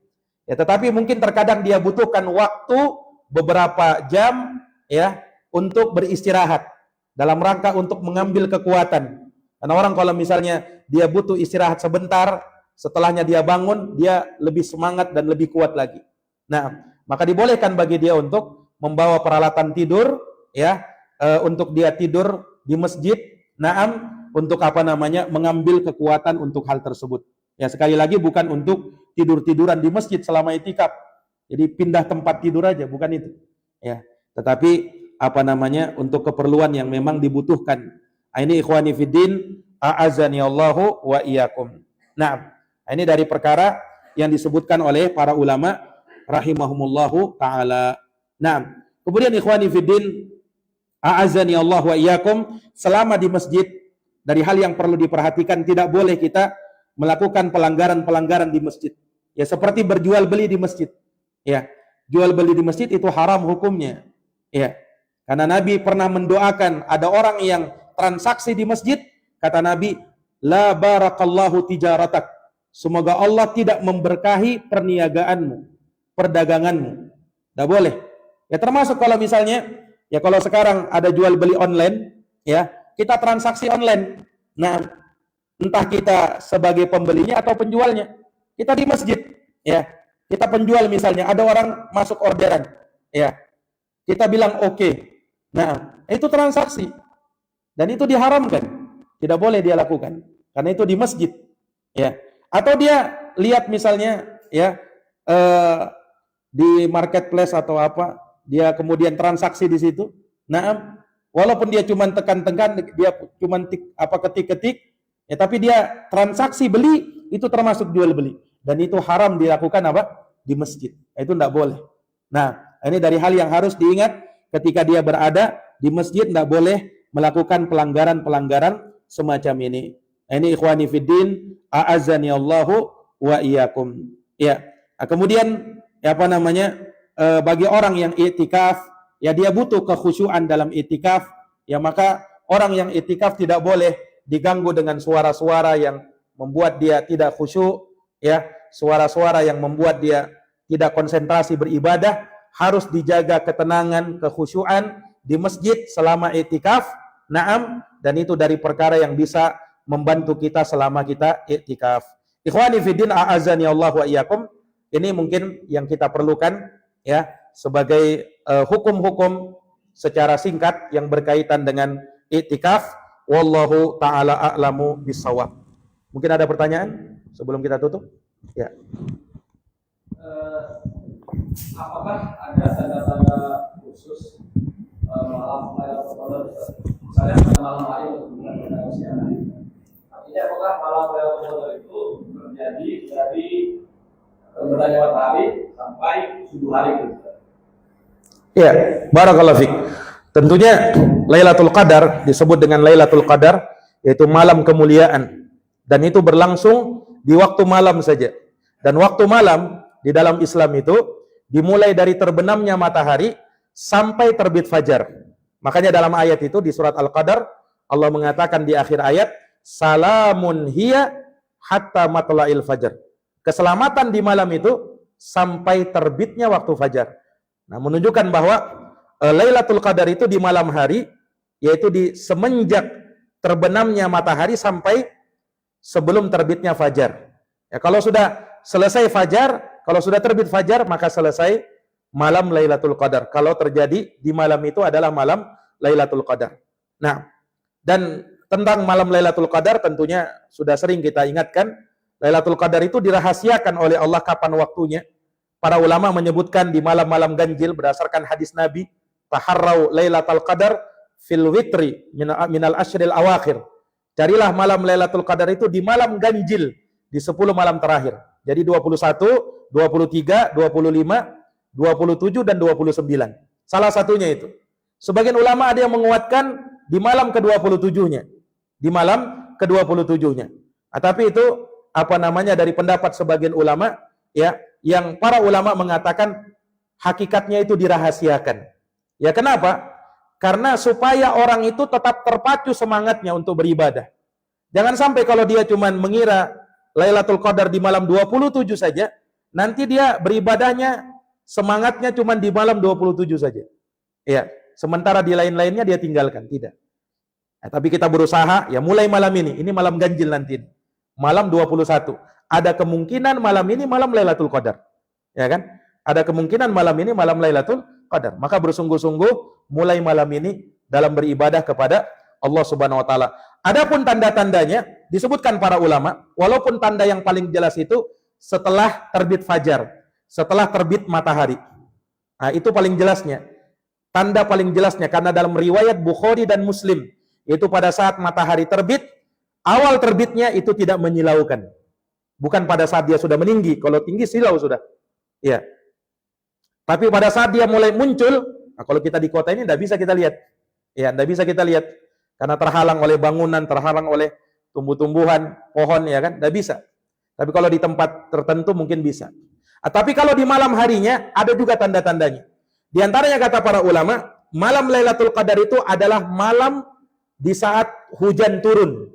Ya tetapi mungkin terkadang dia butuhkan waktu beberapa jam ya untuk beristirahat dalam rangka untuk mengambil kekuatan. Karena orang kalau misalnya dia butuh istirahat sebentar, setelahnya dia bangun, dia lebih semangat dan lebih kuat lagi. Nah, maka dibolehkan bagi dia untuk membawa peralatan tidur, ya, untuk dia tidur di masjid. Naam, untuk mengambil kekuatan untuk hal tersebut. Ya, sekali lagi bukan untuk tidur-tiduran di masjid selama i'tikaf. Jadi pindah tempat tidur aja, bukan itu. Ya, tetapi untuk keperluan yang memang dibutuhkan. Ini ikhwani fiddin, a'azani Allahu wa iyyakum. Nah, ini dari perkara yang disebutkan oleh para ulama rahimahumullahu taala. Nah, kemudian ikhwani fiddin, a'azani Allahu wa iyyakum, selama di masjid dari hal yang perlu diperhatikan, tidak boleh kita melakukan pelanggaran-pelanggaran di masjid. Ya, seperti berjual beli di masjid. Ya, jual beli di masjid itu haram hukumnya. Ya. Karena Nabi pernah mendoakan ada orang yang transaksi di masjid, kata Nabi, la barakallahu tijaratak. Semoga Allah tidak memberkahi perniagaanmu, perdaganganmu. Tidak boleh. Ya termasuk kalau misalnya, ya kalau sekarang ada jual beli online, ya kita transaksi online. Nah, entah kita sebagai pembelinya atau penjualnya, kita di masjid, ya kita penjual misalnya, ada orang masuk orderan, ya kita bilang oke. Nah, itu transaksi. Dan itu diharamkan. Tidak boleh dia lakukan. Karena itu di masjid. Ya. Atau dia lihat misalnya ya di marketplace atau apa, dia kemudian transaksi di situ. Nah, walaupun dia cuma tekan-tekan, dia cuma ketik-ketik, ya tapi dia transaksi beli, itu termasuk jual beli. Dan itu haram dilakukan di masjid. Itu tidak boleh. Nah, ini dari hal yang harus diingat. Ketika dia berada di masjid, tidak boleh melakukan pelanggaran-pelanggaran semacam ini. Ini ikhwani fiddin, a'azani Allahu wa iyyakum. Ya. Nah, kemudian bagi orang yang i'tikaf, ya dia butuh kekhusyuan dalam i'tikaf, ya maka orang yang i'tikaf tidak boleh diganggu dengan suara-suara yang membuat dia tidak khusyuk, ya, suara-suara yang membuat dia tidak konsentrasi beribadah. Harus dijaga ketenangan, kekhusyuan di masjid selama i'tikaf. Naam, dan itu dari perkara yang bisa membantu kita selama kita i'tikaf. Ikhwani fiddin, a'azani Allah wa iyyakum. Ini mungkin yang kita perlukan ya sebagai hukum-hukum secara singkat yang berkaitan dengan i'tikaf. Wallahu taala a'lamu bissawab. Mungkin ada pertanyaan sebelum kita tutup? Ya. Apakah ada tanda-tanda khusus malam Lailatul Qadar? Misalnya pada malam hari untuk bulan siang hari. Artinya apakah malam Lailatul Qadar itu terjadi dari terbitnya matahari sampai subuh hari itu? Ya, barakallahu fiik. Tentunya Lailatul Qadar disebut dengan Lailatul Qadar, yaitu malam kemuliaan, dan itu berlangsung di waktu malam saja. Dan waktu malam di dalam Islam itu dimulai dari terbenamnya matahari sampai terbit fajar. Makanya dalam ayat itu di surat Al-Qadar Allah mengatakan di akhir ayat, salamun hiya hatta matla'il fajar. Keselamatan di malam itu sampai terbitnya waktu fajar. Nah, menunjukkan bahwa Lailatul Qadar itu di malam hari, yaitu di semenjak terbenamnya matahari sampai sebelum terbitnya fajar. Ya, kalau sudah selesai fajar, kalau sudah terbit fajar, maka selesai malam Lailatul Qadar. Kalau terjadi di malam itu adalah malam Lailatul Qadar. Nah, dan tentang malam Lailatul Qadar tentunya sudah sering kita ingatkan, Lailatul Qadar itu dirahasiakan oleh Allah kapan waktunya. Para ulama menyebutkan di malam-malam ganjil berdasarkan hadis Nabi, taharrau Lailatul Qadar fil witri minal ashril awakhir. Carilah malam Lailatul Qadar itu di malam ganjil, di 10 malam terakhir. Jadi 21, 23, 25, 27 dan 29. Salah satunya itu. Sebagian ulama ada yang menguatkan di malam ke-27-nya. Di malam ke-27-nya. Tapi itu dari pendapat sebagian ulama ya, yang para ulama mengatakan hakikatnya itu dirahasiakan. Ya, kenapa? Karena supaya orang itu tetap terpacu semangatnya untuk beribadah. Jangan sampai kalau dia cuma mengira Lailatul Qadar di malam 27 saja, nanti dia beribadahnya semangatnya cuma di malam 27 saja. Ya, sementara di lain-lainnya dia tinggalkan, tidak. Nah, tapi kita berusaha ya mulai malam ini malam ganjil nanti. Malam 21. Ada kemungkinan malam ini malam Lailatul Qadar. Ya kan? Ada kemungkinan malam ini malam Lailatul Qadar. Maka bersungguh-sungguh mulai malam ini dalam beribadah kepada Allah Subhanahu wa taala. Adapun tanda-tandanya disebutkan para ulama, walaupun tanda yang paling jelas itu setelah terbit fajar, setelah terbit matahari. Nah, itu paling jelasnya. Tanda paling jelasnya karena dalam riwayat Bukhari dan Muslim, yaitu pada saat matahari terbit, awal terbitnya itu tidak menyilaukan. Bukan pada saat dia sudah meninggi, kalau tinggi silau sudah. Ya. Tapi pada saat dia mulai muncul, nah kalau kita di kota ini tidak bisa kita lihat. Ya, tidak bisa kita lihat. Karena terhalang oleh bangunan, terhalang oleh tumbuh-tumbuhan, pohon, ya kan? Tidak bisa. Tapi kalau di tempat tertentu mungkin bisa. Tapi kalau di malam harinya, ada juga tanda-tandanya. Di antaranya kata para ulama, malam Lailatul Qadar itu adalah malam di saat hujan turun.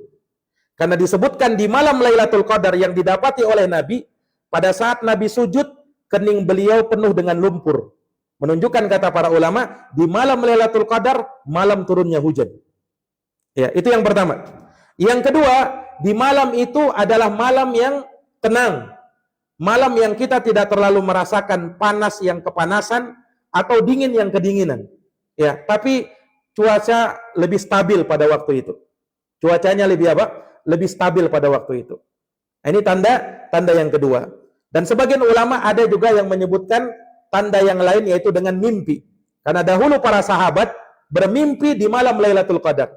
Karena disebutkan di malam Lailatul Qadar yang didapati oleh Nabi, pada saat Nabi sujud, kening beliau penuh dengan lumpur. Menunjukkan kata para ulama, di malam Lailatul Qadar, malam turunnya hujan. Ya, itu yang pertama. Yang kedua, di malam itu adalah malam yang tenang. Malam yang kita tidak terlalu merasakan panas yang kepanasan atau dingin yang kedinginan. Ya, tapi cuaca lebih stabil pada waktu itu. Cuacanya lebih apa? Lebih stabil pada waktu itu. Ini tanda yang kedua. Dan sebagian ulama ada juga yang menyebutkan tanda yang lain yaitu dengan mimpi. Karena dahulu para sahabat bermimpi di malam Lailatul Qadar.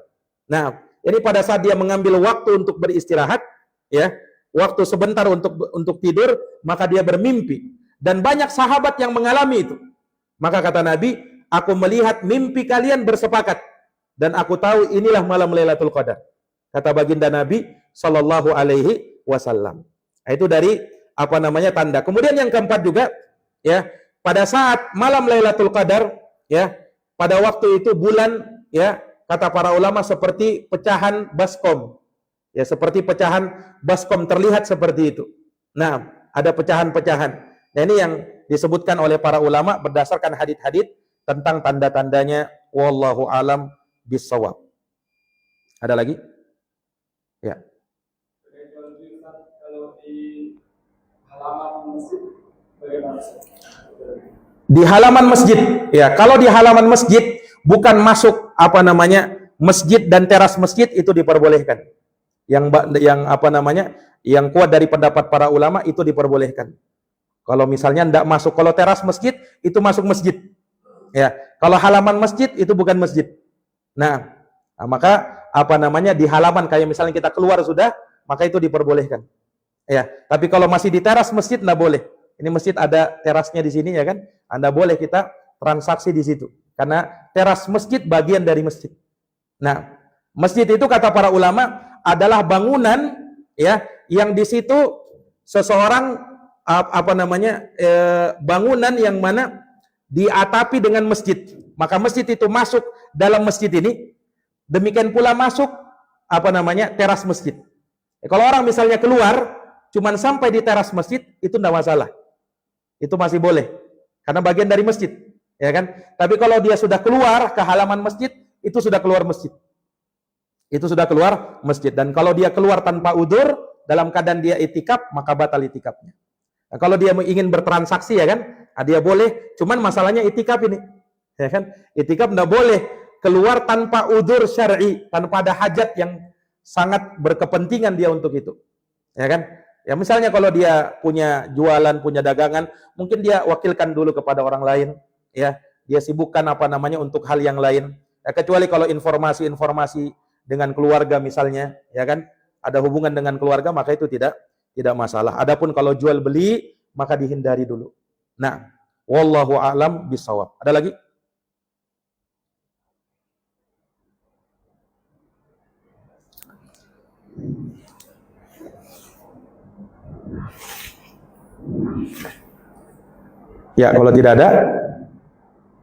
Nah, ini pada saat dia mengambil waktu untuk beristirahat, ya, waktu sebentar untuk tidur, maka dia bermimpi. Dan banyak sahabat yang mengalami itu. Maka kata Nabi, aku melihat mimpi kalian bersepakat dan aku tahu inilah malam Lailatul Qadar. Kata baginda Nabi sallallahu alaihi wasallam. Itu dari tanda. Kemudian yang keempat juga, ya, pada saat malam Lailatul Qadar, ya, pada waktu itu bulan, ya, kata para ulama seperti pecahan baskom. Ya, seperti pecahan baskom terlihat seperti itu. Nah, ada pecahan-pecahan. Nah, ini yang disebutkan oleh para ulama berdasarkan hadits-hadits tentang tanda-tandanya. Wallahu alam bissawab. Ada lagi? Ya. Kalau di halaman masjid bagaimana? Di halaman masjid, ya. Kalau di halaman masjid bukan masuk masjid dan teras masjid itu diperbolehkan. Yang kuat dari pendapat para ulama itu diperbolehkan. Kalau misalnya tidak masuk, kalau teras masjid itu masuk masjid. Ya, kalau halaman masjid itu bukan masjid. Nah, maka di halaman kayak misalnya kita keluar sudah, maka itu diperbolehkan. Ya, tapi kalau masih di teras masjid tidak boleh. Ini masjid ada terasnya di sini ya kan? Anda boleh kita transaksi di situ. Karena teras masjid bagian dari masjid. Nah, masjid itu kata para ulama adalah bangunan ya yang di situ seseorang bangunan yang mana diatapi dengan masjid. Maka masjid itu masuk dalam masjid ini. Demikian pula masuk teras masjid. Kalau orang misalnya keluar cuman sampai di teras masjid itu tidak masalah. Itu masih boleh. Karena bagian dari masjid, ya kan? Tapi kalau dia sudah keluar ke halaman masjid, itu sudah keluar masjid. Itu sudah keluar masjid. Dan kalau dia keluar tanpa udzur, dalam keadaan dia itikaf, maka batal itikafnya. Nah, kalau dia ingin bertransaksi ya kan, dia boleh. Cuman masalahnya itikaf ini, ya kan? Itikaf tidak boleh keluar tanpa udzur syar'i, tanpa ada hajat yang sangat berkepentingan dia untuk itu, ya kan? Ya misalnya kalau dia punya jualan, punya dagangan, mungkin dia wakilkan dulu kepada orang lain, ya. Dia sibukkan untuk hal yang lain. Ya, kecuali kalau informasi dengan keluarga misalnya, ya kan? Ada hubungan dengan keluarga, maka itu tidak masalah. Adapun kalau jual beli, maka dihindari dulu. Nah, wallahu a'lam bishawab. Ada lagi? Ya, kalau tidak ada,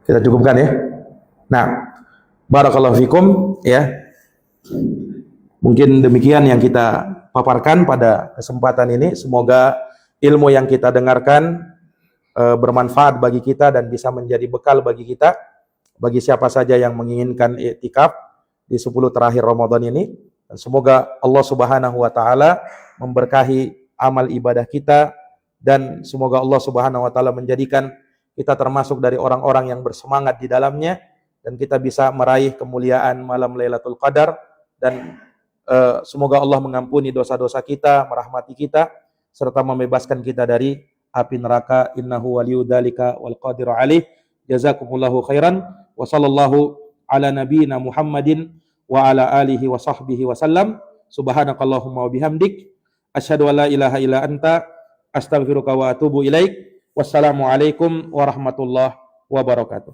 kita cukupkan ya. Nah, barakallahu fikum ya. Mungkin demikian yang kita paparkan pada kesempatan ini. Semoga ilmu yang kita dengarkan bermanfaat bagi kita dan bisa menjadi bekal bagi kita, bagi siapa saja yang menginginkan iktikaf di 10 terakhir Ramadan ini. Dan semoga Allah Subhanahu wa taala memberkahi amal ibadah kita, dan semoga Allah Subhanahu wa taala menjadikan kita termasuk dari orang-orang yang bersemangat di dalamnya, dan kita bisa meraih kemuliaan malam Lailatul Qadar, dan semoga Allah mengampuni dosa-dosa kita, merahmati kita, serta membebaskan kita dari api neraka. Innahu waliyudzalika wal qadiru alaih. Jazakumullahu khairan wa sallallahu ala nabiyyina Muhammadin wa ala alihi wa sahbihi wa sallam. Subhanakallahumma wa bihamdik asyhadu an la ilaha illa anta astaghfiruka wa atubu ilaik. Wassalamualaikum warahmatullahi wabarakatuh.